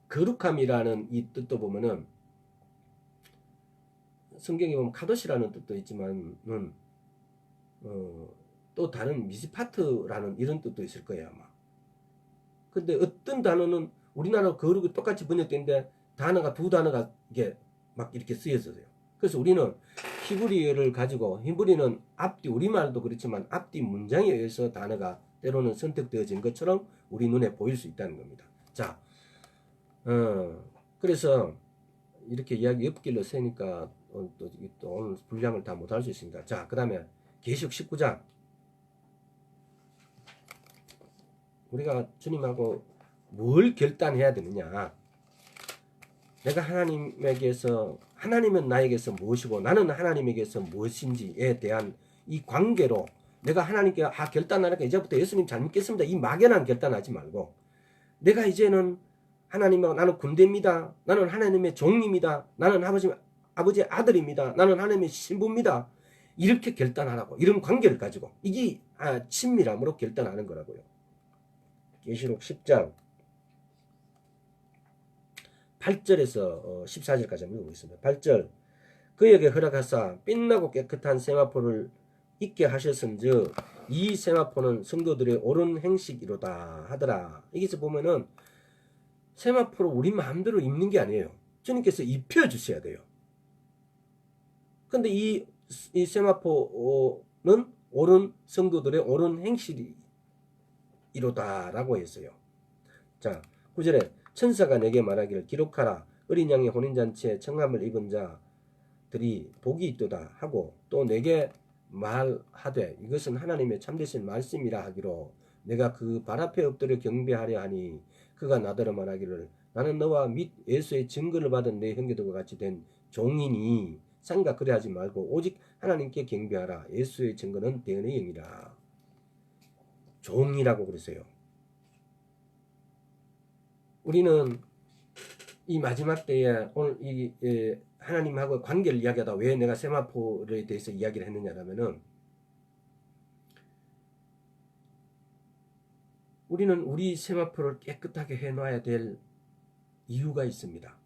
거룩함이라는 이 뜻도 보면은 성경에 보면 카도시라는 뜻도 있지만은 또 다른 미스파트라는 이런 뜻도 있을 거예요 아마. 근데 어떤 단어는 우리나라 거룩이 똑같이 번역되는데 두 단어가 이게 막 이렇게 쓰여져요. 그래서 우리는 히브리어를 가지고, 히브리는 앞뒤, 우리말도 그렇지만 앞뒤 문장에 의해서 단어가 때로는 선택되어진 것처럼 우리 눈에 보일 수 있다는 겁니다. 자, 그래서 이렇게 이야기 옆길로 세니까 또 오늘 분량을 다 못할 수 있습니다. 자, 그 다음에 계시록 19장. 우리가 주님하고 뭘 결단해야 되느냐. 내가 하나님은 나에게서 무엇이고 나는 하나님에게서 무엇인지에 대한 이 관계로 내가 하나님께 결단하니까 이제부터 예수님 잘 믿겠습니다. 이 막연한 결단하지 말고, 내가 이제는 하나님하고 나는 군대입니다. 나는 하나님의 종입니다. 나는 아버지의 아들입니다. 나는 하나님의 신부입니다. 이렇게 결단하라고. 이런 관계를 가지고. 이게 친밀함으로 결단하는 거라고요. 계시록 10장 8절에서 14절까지 한번 읽어보겠습니다. 8절. 그에게 허락하사 빛나고 깨끗한 세마포를 있게 하셨은즉 이 세마포는 성도들의 옳은 행식이로다 하더라. 여기서 보면은 세마포를 우리 마음대로 입는 게 아니에요. 주님께서 입혀주셔야 돼요. 근데 이 세마포는 옳은 성도들의 옳은 행실이로다라고 했어요. 자, 9절에 천사가 내게 말하기를 기록하라. 어린 양의 혼인잔치에 청함을 입은 자들이 복이 있도다 하고, 또 내게 말하되 이것은 하나님의 참되신 말씀이라 하기로 내가 그 발 앞에 엎드려 경배하려 하니, 그가 나더러 말하기를 나는 너와 및 예수의 증거를 받은 내 형제들과 같이 된 종이니 상가 그래하지 말고 오직 하나님께 경배하라. 예수의 증거는 대언의 영이라. 종이라고 그러세요. 우리는 이 마지막 때에 오늘 하나님하고 관계를 이야기하다 왜 내가 세마포에 대해서 이야기를 했느냐라면은 우리는 우리 세마포를 깨끗하게 해놔야 될 이유가 있습니다.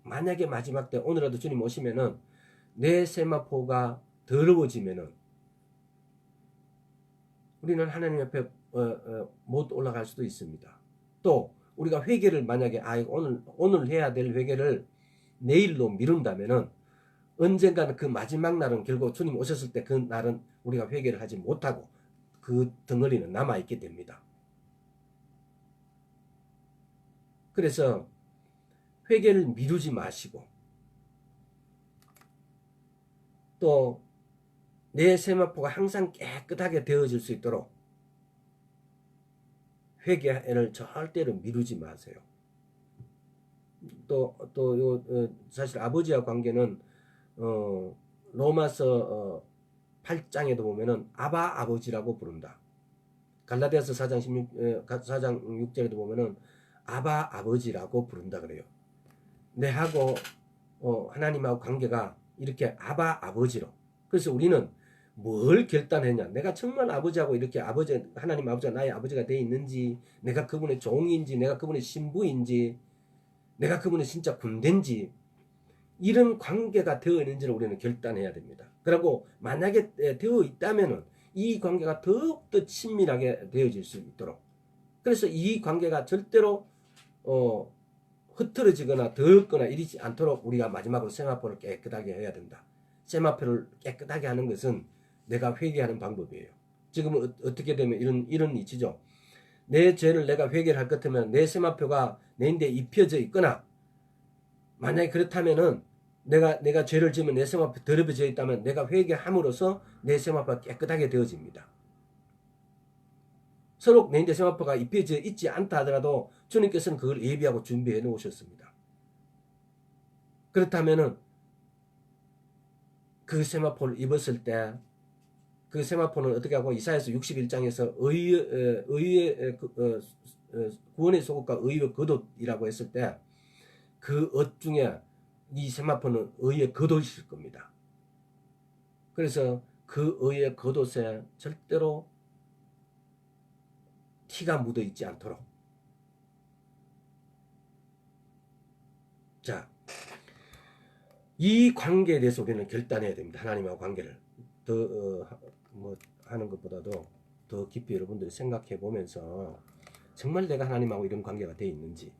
만약에 마지막 때 오늘라도 주님 오시면은 내 세마포가 더러워지면은 우리는 하나님 앞에 못 올라갈 수도 있습니다. 또 우리가 회개를 만약에 오늘 해야 될 회개를 내일로 미룬다면은 언젠가는 그 마지막 날은 결국 주님 오셨을 때 그 날은 우리가 회개를 하지 못하고 그 덩어리는 남아있게 됩니다. 그래서 회개를 미루지 마시고 또 내 세마포가 항상 깨끗하게 되어질 수 있도록 회개를 절대로 미루지 마세요. 사실 아버지와 관계는 로마서 8장에도 보면은 아바 아버지라고 부른다. 갈라디아서 4장 6절에도 보면은 아바 아버지라고 부른다 그래요. 내하고 하나님하고 관계가 이렇게 아바 아버지로. 그래서 우리는 뭘 결단했냐? 내가 정말 아버지하고 이렇게 하나님 아버지가 나의 아버지가 돼 있는지, 내가 그분의 종인지, 내가 그분의 신부인지, 내가 그분의 진짜 군대인지, 이런 관계가 되어 있는지를 우리는 결단해야 됩니다. 그리고 만약에 되어 있다면은 이 관계가 더욱더 친밀하게 되어질 수 있도록. 그래서 이 관계가 절대로 흐트러지거나 더럽거나 이러지 않도록 우리가 마지막으로 세마포를 깨끗하게 해야 된다. 세마포를 깨끗하게 하는 것은 내가 회개하는 방법이에요. 지금은 어떻게 되면 이런 이치죠. 내 죄를 내가 회개를 할 것 같으면 내 세마포가 내인데 입혀져 있거나 만약에 그렇다면은 내가 죄를 지으면 내 세마포 더럽혀져 있다면 내가 회개함으로써 내 세마포가 깨끗하게 되어집니다. 서로 내인데 세마포가 입혀져 있지 않다 하더라도 주님께서는 그걸 예비하고 준비해 놓으셨습니다. 그렇다면은 그 세마포를 입었을 때 그 세마포는 어떻게 하고 이사야서 61장에서 의의 구원의 속옷과 의의 겉옷이라고 했을 때 그 옷 중에 이 세마포는 의의 겉옷일 겁니다. 그래서 그 의의 겉옷에 절대로 티가 묻어 있지 않도록. 자, 이 관계에 대해서 우리는 결단해야 됩니다. 하나님하고 관계를 하는 것보다도 더 깊이 여러분들이 생각해 보면서 정말 내가 하나님하고 이런 관계가 되어 있는지,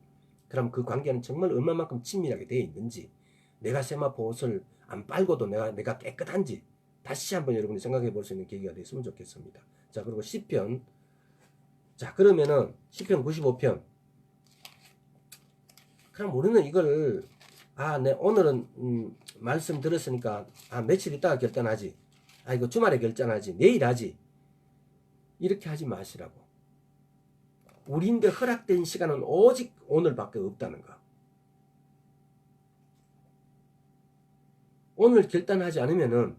그럼 그 관계는 정말 얼마만큼 친밀하게 되어 있는지, 내가 세마포 옷을 안 빨고도 내가 깨끗한지 다시 한번 여러분이 생각해 볼 수 있는 계기가 됐으면 좋겠습니다. 자, 그리고 시편. 자, 그러면은 시편 95편. 그럼 우리는 이걸 오늘은 말씀 들었으니까 며칠 있다가 결단하지. 이거 주말에 결단하지. 내일 하지. 이렇게 하지 마시라고. 우리인데 허락된 시간은 오직 오늘밖에 없다는 거. 오늘 결단하지 않으면은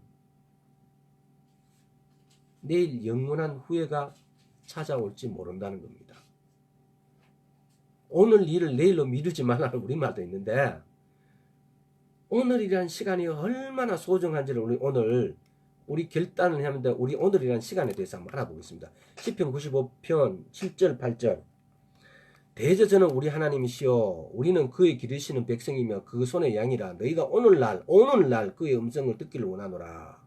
내일 영원한 후회가 찾아올지 모른다는 겁니다. 오늘 일을 내일로 미루지 말라는 우리말도 있는데 오늘이라는 시간이 얼마나 소중한지를 우리 결단을 하는데 우리 오늘이라는 시간에 대해서 한번 알아보겠습니다. 시편 95편 7절 8절. 대저 저는 우리 하나님이시여 우리는 그의 기르시는 백성이며 그 손의 양이라. 너희가 오늘날 그의 음성을 듣기를 원하노라.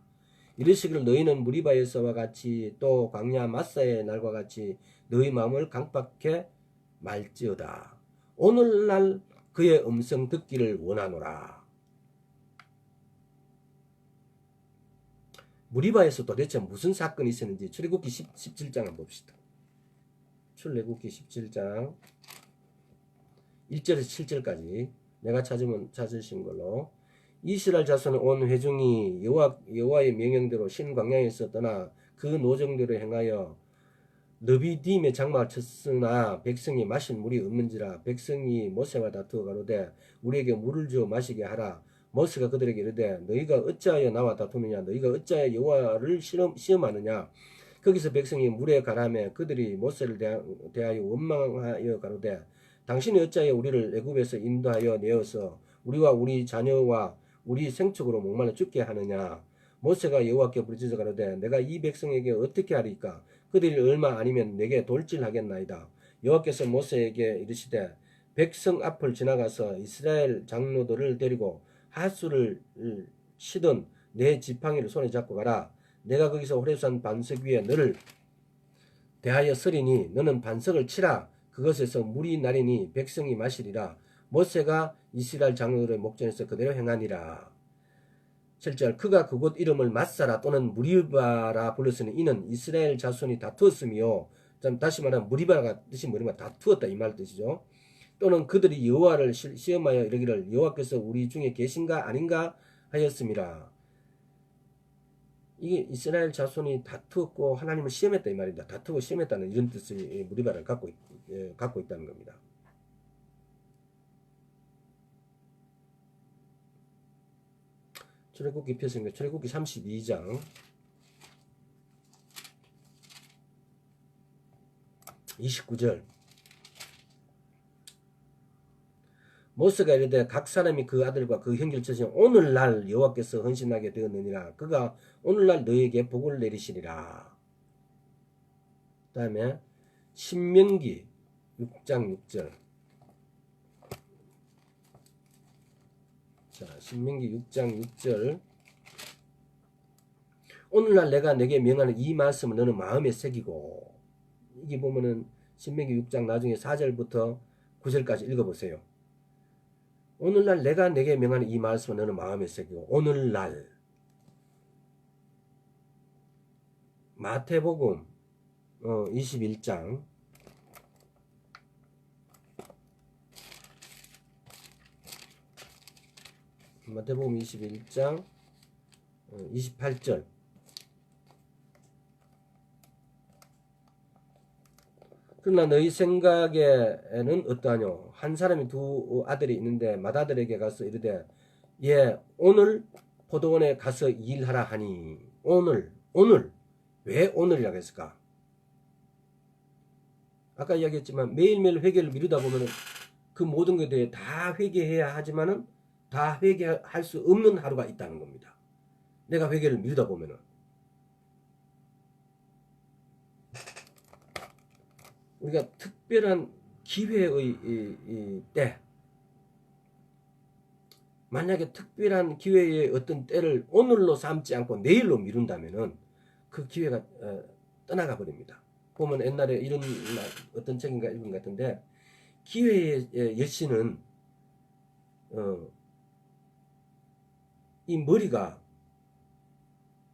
이르시기를 너희는 무리바에서와 같이 또 광야 마사의 날과 같이 너희 마음을 강팍해 말지어다. 오늘날 그의 음성 듣기를 원하노라. 무리바에서 도대체 무슨 사건이 있었는지 출애굽기 17장 한번 봅시다. 출애굽기 17장 1절에서 7절까지 내가 찾으면 찾으신 걸로. 이스라엘 자손은 온 회중이 여호와의 명령대로 신광야에서 떠나 그 노정대로 행하여 르비딤에 장막을 쳤으나 백성이 마실 물이 없는지라. 백성이 모세와 다투어 가로되 우리에게 물을 주어 마시게 하라. 모세가 그들에게 이르되 너희가 어찌하여 나와 다투느냐 너희가 어찌하여 여호와를 시험하느냐 거기서 백성이 물에 가라매 그들이 모세를 대하여 원망하여 가로되 당신이 어찌하여 우리를 애굽에서 인도하여 내어서 우리와 우리 자녀와 우리 생축으로 목말라 죽게 하느냐 모세가 여호와께 부르짖어 가로되 내가 이 백성에게 어떻게 하리까 그들이 얼마 아니면 내게 돌질하겠나이다 여호와께서 모세에게 이르시되 백성 앞을 지나가서 이스라엘 장로들을 데리고 하수를 치던 내 지팡이를 손에 잡고 가라 내가 거기서 호렙산 반석 위에 너를 대하여 서리니 너는 반석을 치라 그것에서 물이 나리니 백성이 마시리라 모세가 이스라엘 장로들의 목전에서 그대로 행하니라 7절 그가 그곳 이름을 마사라 또는 무리바라 불렀으니 이는 이스라엘 자손이 다투었으며 다시 말하면 무리바가 뜻이 뭐냐면 다투었다 이 말 뜻이죠 또는 그들이 여호와를 시험하여 이르기를 여호와께서 우리 중에 계신가 아닌가 하였음이라 이게 이스라엘 자손이 다투었고 하나님을 시험했다 이 말입니다. 다투고 시험했다는 이런 뜻의 무리바를 갖고 있다는 겁니다. 출애굽기 펴서입니다. 출애굽기 32장 29절 모세가 이르되 각 사람이 그 아들과 그 형제를 쳐서 오늘날 여호와께서 헌신하게 되었느니라 그가 오늘날 너에게 복을 내리시리라. 그 다음에 신명기 6장 6절 자 신명기 6장 6절 오늘날 내가 내게 명하는 이 말씀을 너는 마음에 새기고 이게 보면은 신명기 6장 나중에 4절부터 9절까지 읽어보세요. 오늘날 내가 내게 명하는 이 말씀을 너는 마음에 새기고 오늘날 마태복음 21장 마태복음 21장 28절 그러나 너희 생각에는 어떠하뇨? 한 사람이 두 아들이 있는데 맏아들에게 가서 이르되 예 오늘 포도원에 가서 일하라 하니 오늘 왜 오늘이라고 했을까? 아까 이야기했지만 매일매일 회개를 미루다 보면 그 모든 것에 대해 다 회개해야 하지만은 다 회개할 수 없는 하루가 있다는 겁니다. 내가 회개를 미루다 보면은 우리가 특별한 기회의 때 만약에 특별한 기회의 어떤 때를 오늘로 삼지 않고 내일로 미룬다면은 그 기회가 떠나가 버립니다. 보면 옛날에 이런 어떤 책인가 읽은 것 같은데 기회의 여신은 이 머리가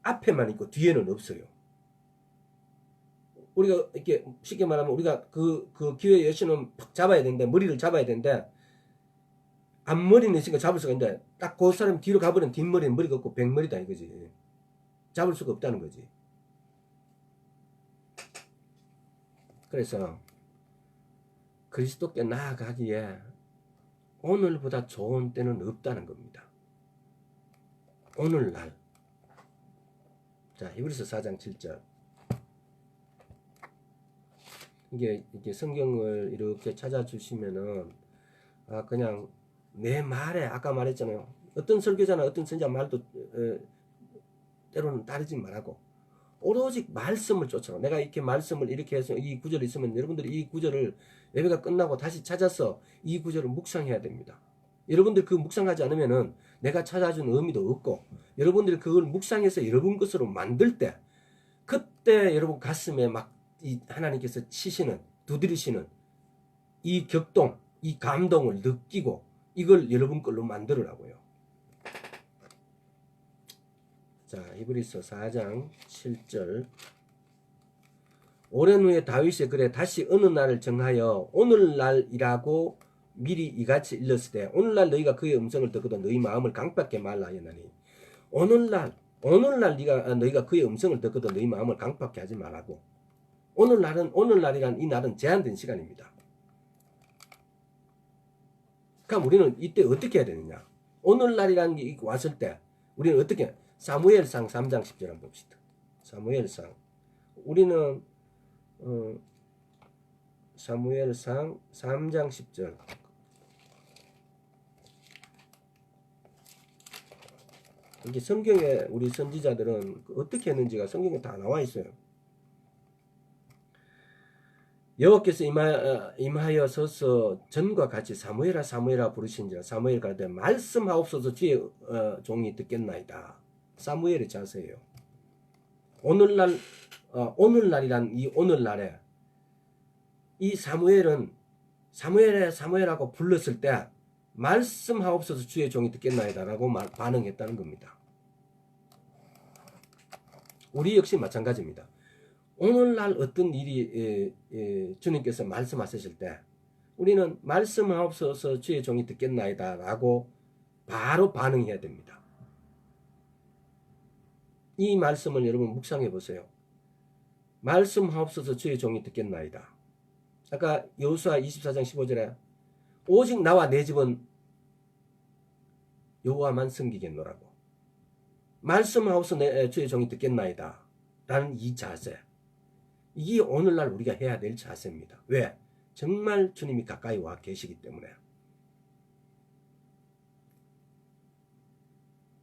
앞에만 있고 뒤에는 없어요. 우리가 이렇게 쉽게 말하면 우리가 그 기회의 여신은 팍 잡아야 되는데 머리를 잡아야 되는데 앞머리는 있으니까 잡을 수가 있는데 딱 그 사람 뒤로 가버리면 뒷머리는 머리가 없고 백머리다 이거지. 잡을 수가 없다는 거지. 그래서 그리스도께 나아가기에 오늘보다 좋은 때는 없다는 겁니다. 오늘날. 자, 히브리서 4장 7절. 이게 성경을 이렇게 찾아주시면은 그냥 내 말에 아까 말했잖아요. 어떤 설교자나 어떤 선지자 말도 때로는 따르지 말라고 오로지 말씀을 쫓아라. 내가 이렇게 말씀을 이렇게 해서 이 구절이 있으면 여러분들이 이 구절을 예배가 끝나고 다시 찾아서 이 구절을 묵상해야 됩니다. 여러분들 그 묵상하지 않으면은 내가 찾아준 의미도 없고 여러분들이 그걸 묵상해서 여러분 것으로 만들 때 그때 여러분 가슴에 막 이 하나님께서 치시는 두드리시는 이 격동 이 감동을 느끼고 이걸 여러분 걸로 만들으라고요. 자, 히브리서 4장 7절. 오랜 후에 다윗이 그래 다시 어느 날을 정하여 오늘날이라고 미리 이같이 일렀을 때 오늘날 너희가 그의 음성을 듣거든 너희 마음을 강팍하게 말라 하였나니 오늘날 너희가 그의 음성을 듣거든 너희 마음을 강팍하게 하지 말라고. 오늘날이란 이 날은 제한된 시간입니다. 그럼 우리는 이때 어떻게 해야 되느냐? 오늘날이라는 게 왔을 때 우리는 어떻게 사무엘상 3장 10절 한번 봅시다. 사무엘상 우리는 사무엘상 3장 10절 이게 성경에 우리 선지자들은 어떻게 했는지가 성경에 다 나와 있어요. 여호와께서 임하여서서 전과 같이 사무엘아 사무엘아 부르신지라 사무엘 가되 말씀하옵소서 주의 종이 듣겠나이다. 사무엘의 자세예요. 오늘날이란 이 오늘날에 이 사무엘은 사무엘하고 불렀을 때 말씀하옵소서 주의 종이 듣겠나이다 라고 반응했다는 겁니다. 우리 역시 마찬가지입니다. 오늘날 어떤 일이 주님께서 말씀하셨을 때 우리는 말씀하옵소서 주의 종이 듣겠나이다 라고 바로 반응해야 됩니다. 이 말씀을 여러분 묵상해 보세요. 말씀하옵소서 주의 종이 듣겠나이다. 아까 여호수아 24장 15절에 오직 나와 내 집은 여호와만 섬기겠노라고. 말씀하옵소서 주의 종이 듣겠나이다 라는 이 자세, 이게 오늘날 우리가 해야 될 자세입니다. 왜? 정말 주님이 가까이 와 계시기 때문에.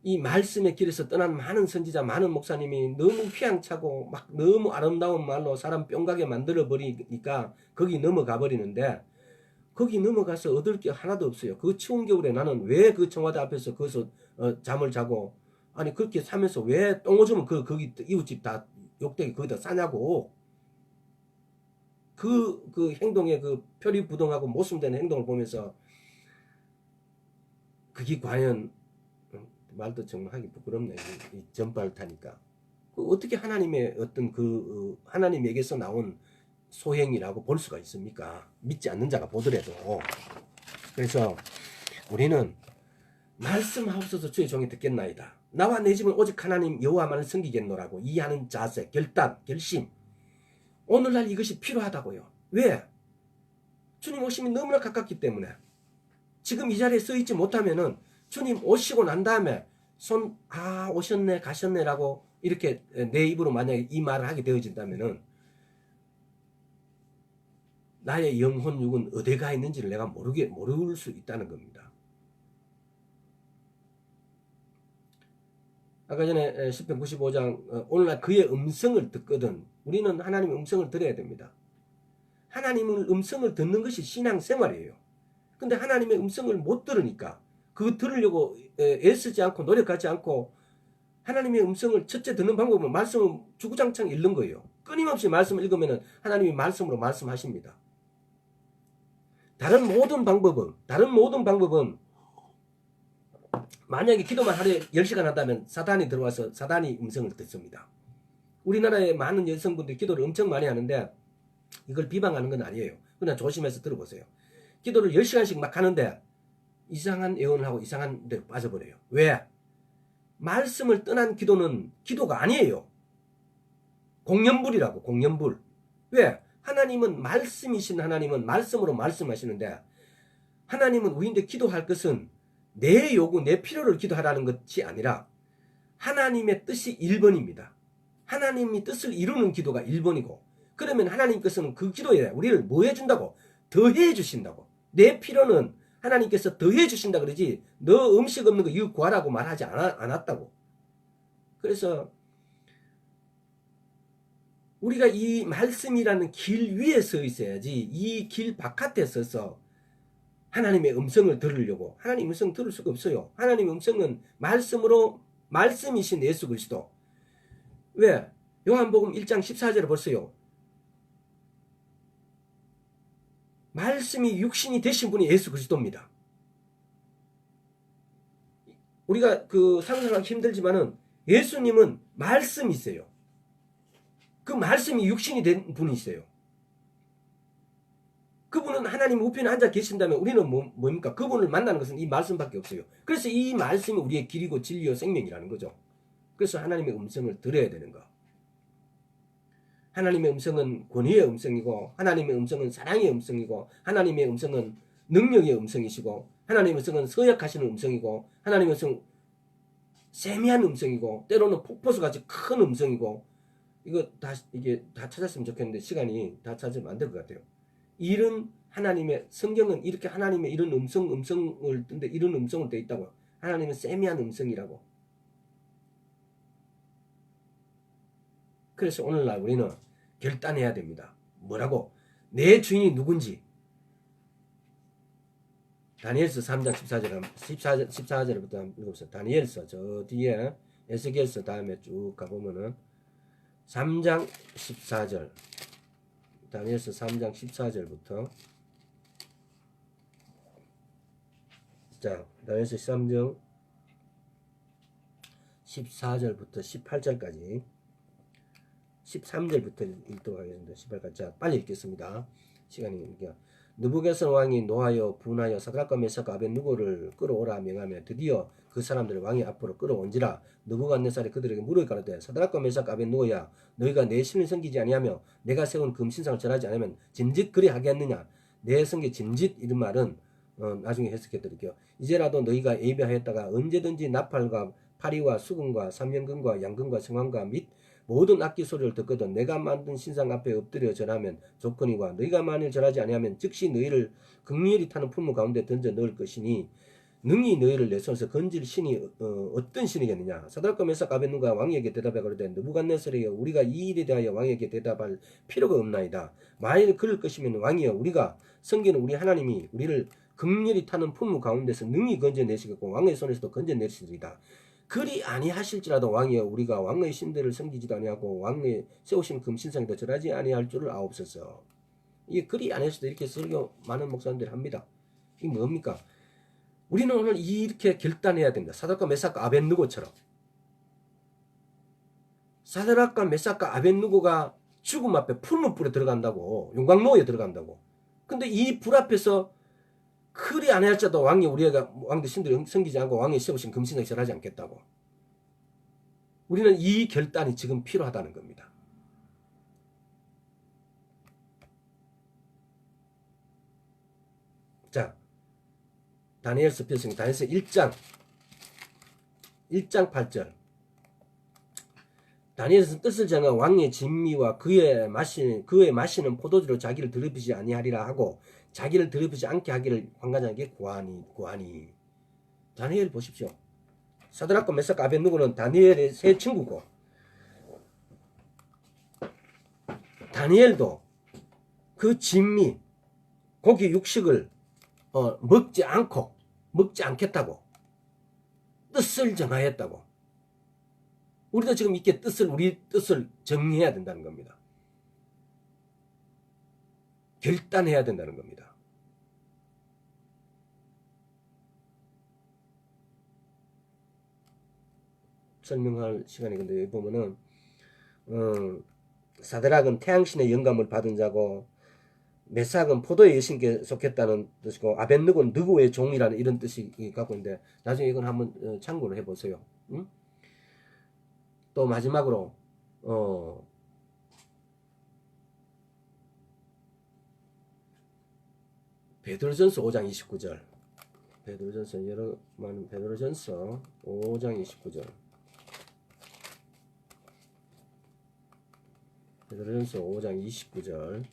이 말씀의 길에서 떠난 많은 선지자, 많은 목사님이 너무 휘황차고 막 너무 아름다운 말로 사람 뿅가게 만들어 버리니까 거기 넘어가 버리는데, 거기 넘어가서 얻을 게 하나도 없어요. 그 추운 겨울에 나는 왜 그 청와대 앞에서 거기서 잠을 자고, 아니 그렇게 살면서 왜 똥오줌을 거기 이웃집 다 욕되게 거기다 싸냐고. 그 행동에 그 표리부동하고 모순되는 행동을 보면서 그게 과연, 말도 정말 하기 부끄럽네. 이 전파를 타니까. 어떻게 하나님의 어떤 하나님에게서 나온 소행이라고 볼 수가 있습니까? 믿지 않는 자가 보더라도. 그래서 우리는 말씀하옵소서 주의 종이 듣겠나이다. 나와 내 집은 오직 하나님 여호와만을 섬기겠노라고 이해하는 자세, 결단, 결심. 오늘날 이것이 필요하다고요. 왜? 주님 오심이 너무나 가깝기 때문에. 지금 이 자리에 서 있지 못하면은 주님 오시고 난 다음에 오셨네 가셨네 라고 이렇게 내 입으로 만약에 이 말을 하게 되어진다면은 나의 영혼 육은 어디가 있는지를 내가 모를 수 있다는 겁니다. 아까 전에 시편 95장 오늘날 그의 음성을 듣거든. 우리는 하나님의 음성을 들어야 됩니다. 하나님의 음성을 듣는 것이 신앙생활이에요. 근데 하나님의 음성을 못 들으니까 그거 들으려고 애쓰지 않고 노력하지 않고 하나님의 음성을 첫째 듣는 방법은 말씀을 주구장창 읽는 거예요. 끊임없이 말씀을 읽으면 하나님이 말씀으로 말씀하십니다. 다른 모든 방법은 만약에 기도만 하루에 10시간 한다면 사단이 들어와서 사단이 음성을 듣습니다. 우리나라의 많은 여성분들이 기도를 엄청 많이 하는데 이걸 비방하는 건 아니에요. 그냥 조심해서 들어보세요. 기도를 10시간씩 막 하는데 이상한 애원을 하고 이상한 데로 빠져버려요. 왜? 말씀을 떠난 기도는 기도가 아니에요. 공연불이라고, 공연불. 왜? 하나님은 말씀이신 하나님은 말씀으로 말씀하시는데, 하나님은 우리인데 기도할 것은 내 요구, 내 필요를 기도하라는 것이 아니라 하나님의 뜻이 1번입니다. 하나님이 뜻을 이루는 기도가 1번이고, 그러면 하나님께서는 그 기도에 우리를 뭐 해준다고? 더해 주신다고. 내 필요는 하나님께서 더해 주신다 그러지 너 음식 없는 거 이거 구하라고 말하지 않았다고. 그래서 우리가 이 말씀이라는 길 위에 서 있어야지 이 길 바깥에 서서 하나님의 음성을 들으려고. 하나님의 음성 들을 수가 없어요. 하나님의 음성은 말씀이신 예수 그리스도. 왜? 요한복음 1장 14절에 보세요. 말씀이 육신이 되신 분이 예수 그리스도입니다. 우리가 상상하기 힘들지만은 예수님은 말씀이세요. 그 말씀이 육신이 된 분이세요. 그분은 하나님 우편에 앉아 계신다면 우리는 뭡니까? 그분을 만나는 것은 이 말씀밖에 없어요. 그래서 이 말씀이 우리의 길이고 진리요 생명이라는 거죠. 그래서 하나님의 음성을 들어야 되는 거. 하나님의 음성은 권위의 음성이고, 하나님의 음성은 사랑의 음성이고, 하나님의 음성은 능력의 음성이시고, 하나님의 음성은 서약하시는 음성이고 하나님의 음성은 세미한 음성이고 때로는 폭포수같이 큰 음성이고 이게 다 찾았으면 좋겠는데 시간이 다 찾으면 안 될 것 같아요. 이런 하나님의 성경은 이렇게 하나님의 이런 음성을 뜬데 이런 음성을 돼 있다고. 하나님은 세미한 음성이라고. 그래서 오늘날 우리는 결단해야 됩니다. 뭐라고? 내 주인이 누군지. 다니엘서 3장 14절부터 한번 읽어보세요. 다니엘서 저 뒤에 에스겔서 다음에 쭉 가보면은 3장 14절 다니엘서 3장 14절부터 자 다니엘서 3장 14절부터 18절까지 13절부터 읽도록 하겠습니다. 18절까지 자 빨리 읽겠습니다. 시간이 이게 느부갓네살 왕이 노하여 분하여 사드락과 메삭과 아벳느고를 끌어오라 명하며 드디어 그 사람들을 왕의 앞으로 끌어온지라. 느부갓네살이 그들에게 물을 가로되 사드락과 메삭과 아벳느고야 너희가 내 신을 섬기지 아니하며 내가 세운 금신상을 절하지 않으면 진짓 그리 하겠느냐. 내 성게 진짓 이런 말은 나중에 해석해 드릴게요. 이제라도 너희가 예배하였다가 언제든지 나팔과 파리와 수금과 삼연금과 양금과 성황과 및 모든 악기 소리를 듣거든 내가 만든 신상 앞에 엎드려 절하면 좋거니와 너희가 만일 절하지 아니하면 즉시 너희를 극렬히 타는 풍무 가운데 던져 넣을 것이니 능히 너희를 내 손에서 건질 신이 어떤 신이겠느냐. 사드락과 메삭과 아벳느고가 왕에게 대답해 가로되 느부갓네살이여 우리가 이 일에 대하여 왕에게 대답할 필요가 없나이다. 만일 그럴 것이면 왕이여 우리가 섬기는 우리 하나님이 우리를 극렬히 타는 풍무 가운데서 능히 건져내시겠고 왕의 손에서도 건져내시리이다. 그리 아니하실지라도 왕이여 우리가 왕의 신들을 섬기지도 아니하고 왕의 세우신 금신상에도 절하지 아니할 줄을 아옵소서. 이게 그리 아니하실지도 이렇게 설교 많은 목사님들이 합니다. 이게 뭡니까? 우리는 오늘 이렇게 결단해야 됩니다. 사드락과 메삭과 아벳느고처럼. 사드락과 메삭과 아벳느고가 죽음 앞에 풀무불에 들어간다고, 용광로에 들어간다고. 근데 이 불 앞에서 그리 아니할지라도 왕이 우리가 왕들 신들을 섬기지 않고 왕이 세우신 금신상에 절하지 않겠다고. 우리는 이 결단이 지금 필요하다는 겁니다. 자, 다니엘서 필승 다니엘서 1장 8절 다니엘서 뜻을 정한 왕의 진미와 그의 마시는 포도주로 자기를 더럽히지 아니하리라 하고 자기를 더럽히지 않게 하기를 환관장에게 구하니. 다니엘 보십시오. 사드락과 메삭과 아벳느고는 다니엘의 세 친구고 다니엘도 그 진미 고기 육식을 먹지 않겠다고 뜻을 정하였다고. 우리도 지금 이렇게 우리 뜻을 정리해야 된다는 겁니다. 결단해야 된다는 겁니다. 설명할 시간이 근데 여기 보면은 사드락은 태양신의 영감을 받은 자고 메삭은 포도의 여신께 속했다는 뜻이고 아벳느고는 느고의 종이라는 이런 뜻이 갖고 있는데 나중에 이건 한번 참고를 해보세요. 응? 또 마지막으로 베드로전서 5장 29절 베드로전서 5장 29절 베드로전서 5장 29절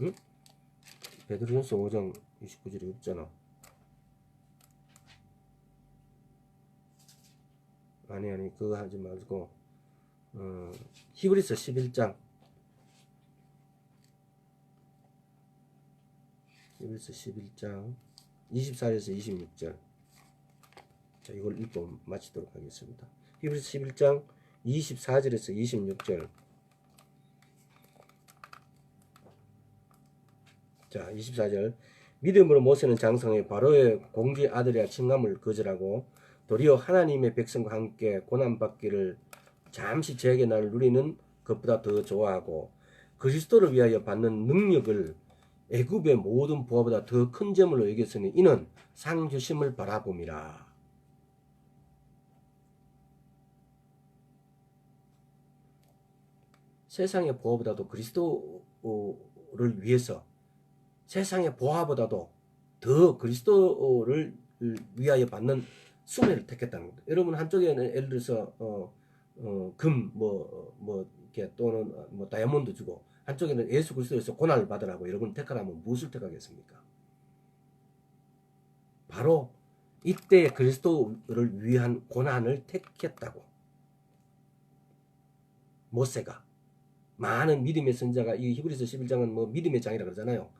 응? 베드로전서 5장 29절이 없잖아. 아니 그거 하지 말고 히브리서 11장 24절에서 26절 자 이걸 읽고 마치도록 하겠습니다. 히브리서 11장 24절에서 26절 자 24절 믿음으로 모세는 장성해 바로의 공주의 아들이라 칭함을 거절하고 도리어 하나님의 백성과 함께 고난받기를 잠시 죄악의 날을 누리는 것보다 더 좋아하고 그리스도를 위하여 받는 능력을 애굽의 모든 부하보다 더 큰 점으로 여겼으니 이는 상 주심을 바라봄이라. 세상의 부하보다도 그리스도를 위해서 세상의 보화보다도 더 그리스도를 위하여 받는 수매를 택했다는 겁니다. 여러분 한쪽에는 예를 들어서 금 이렇게 또는 뭐 다이아몬드 주고 한쪽에는 예수 그리스도에서 고난을 받으라고 여러분 택하라면 무엇을 택하겠습니까? 바로 이때 그리스도를 위한 고난을 택했다고. 모세가 많은 믿음의 선자가 이 히브리서 11장은 뭐 믿음의 장이라 그러잖아요.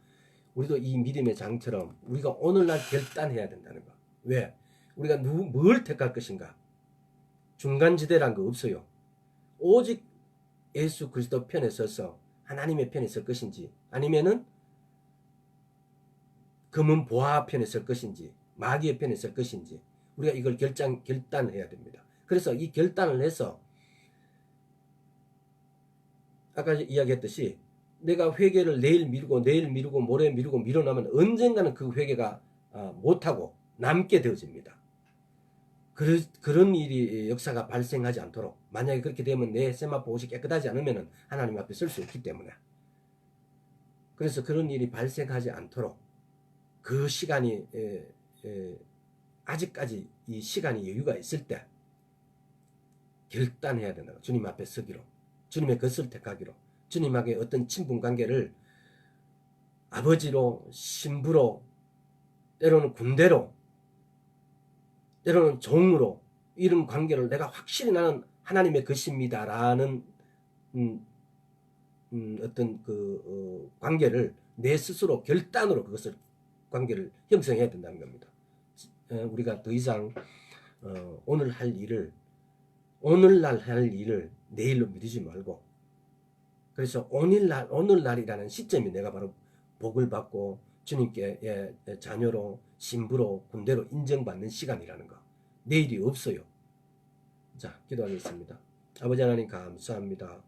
우리도 이 믿음의 장처럼 우리가 오늘날 결단해야 된다는 거. 왜? 우리가 뭘 택할 것인가? 중간지대란 거 없어요. 오직 예수 그리스도 편에 서서 하나님의 편에 설 것인지 아니면은 금은 보화 편에 설 것인지 마귀의 편에 설 것인지 우리가 이걸 결단해야 됩니다. 그래서 이 결단을 해서 아까 이야기했듯이 내가 회개를 내일 미루고 모레 미루고 미뤄나면 언젠가는 그 회개가 못하고 남게 되어집니다. 그런 일이 역사가 발생하지 않도록 만약에 그렇게 되면 내 세마포 옷이 깨끗하지 않으면 하나님 앞에 설 수 없기 때문에 그래서 그런 일이 발생하지 않도록 그 시간이 아직까지 이 시간이 여유가 있을 때 결단해야 된다. 주님 앞에 서기로 주님의 것을 택하기로 주님에게 어떤 친분 관계를 아버지로 신부로 때로는 군대로 때로는 종으로 이런 관계를 내가 확실히 나는 하나님의 것입니다라는 어떤 그 관계를 내 스스로 결단으로 그것을 관계를 형성해야 된다는 겁니다. 우리가 더 이상 오늘날 할 일을 내일로 미루지 말고 그래서 오늘날이라는 시점이 내가 바로 복을 받고 주님께 자녀로 신부로 군대로 인정받는 시간이라는 거. 내일이 없어요. 자, 기도하겠습니다. 아버지 하나님 감사합니다.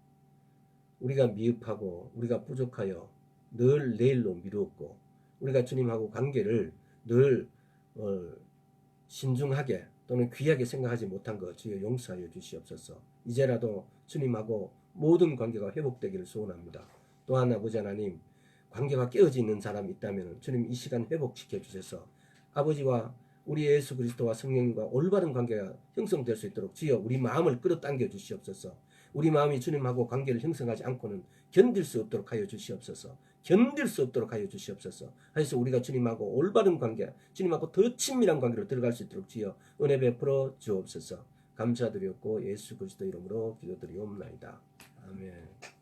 우리가 미흡하고 우리가 부족하여 늘 내일로 미루었고 우리가 주님하고 관계를 늘 신중하게 또는 귀하게 생각하지 못한 것 주여 용서하여 주시옵소서. 이제라도 주님하고 모든 관계가 회복되기를 소원합니다. 또한 아버지 하나님 관계가 깨어져 있는 사람이 있다면 주님 이 시간 회복시켜 주셔서 아버지와 우리 예수 그리스도와 성령님과 올바른 관계가 형성될 수 있도록 주여 우리 마음을 끌어당겨 주시옵소서. 우리 마음이 주님하고 관계를 형성하지 않고는 견딜 수 없도록 하여 주시옵소서. 견딜 수 없도록 하여 주시옵소서. 그래서 우리가 주님하고 올바른 관계, 주님하고 더 친밀한 관계로 들어갈 수 있도록 주여 은혜 베풀어 주옵소서. 감사드렸고 예수 그리스도 이름으로 기도드리옵나이다. 아멘.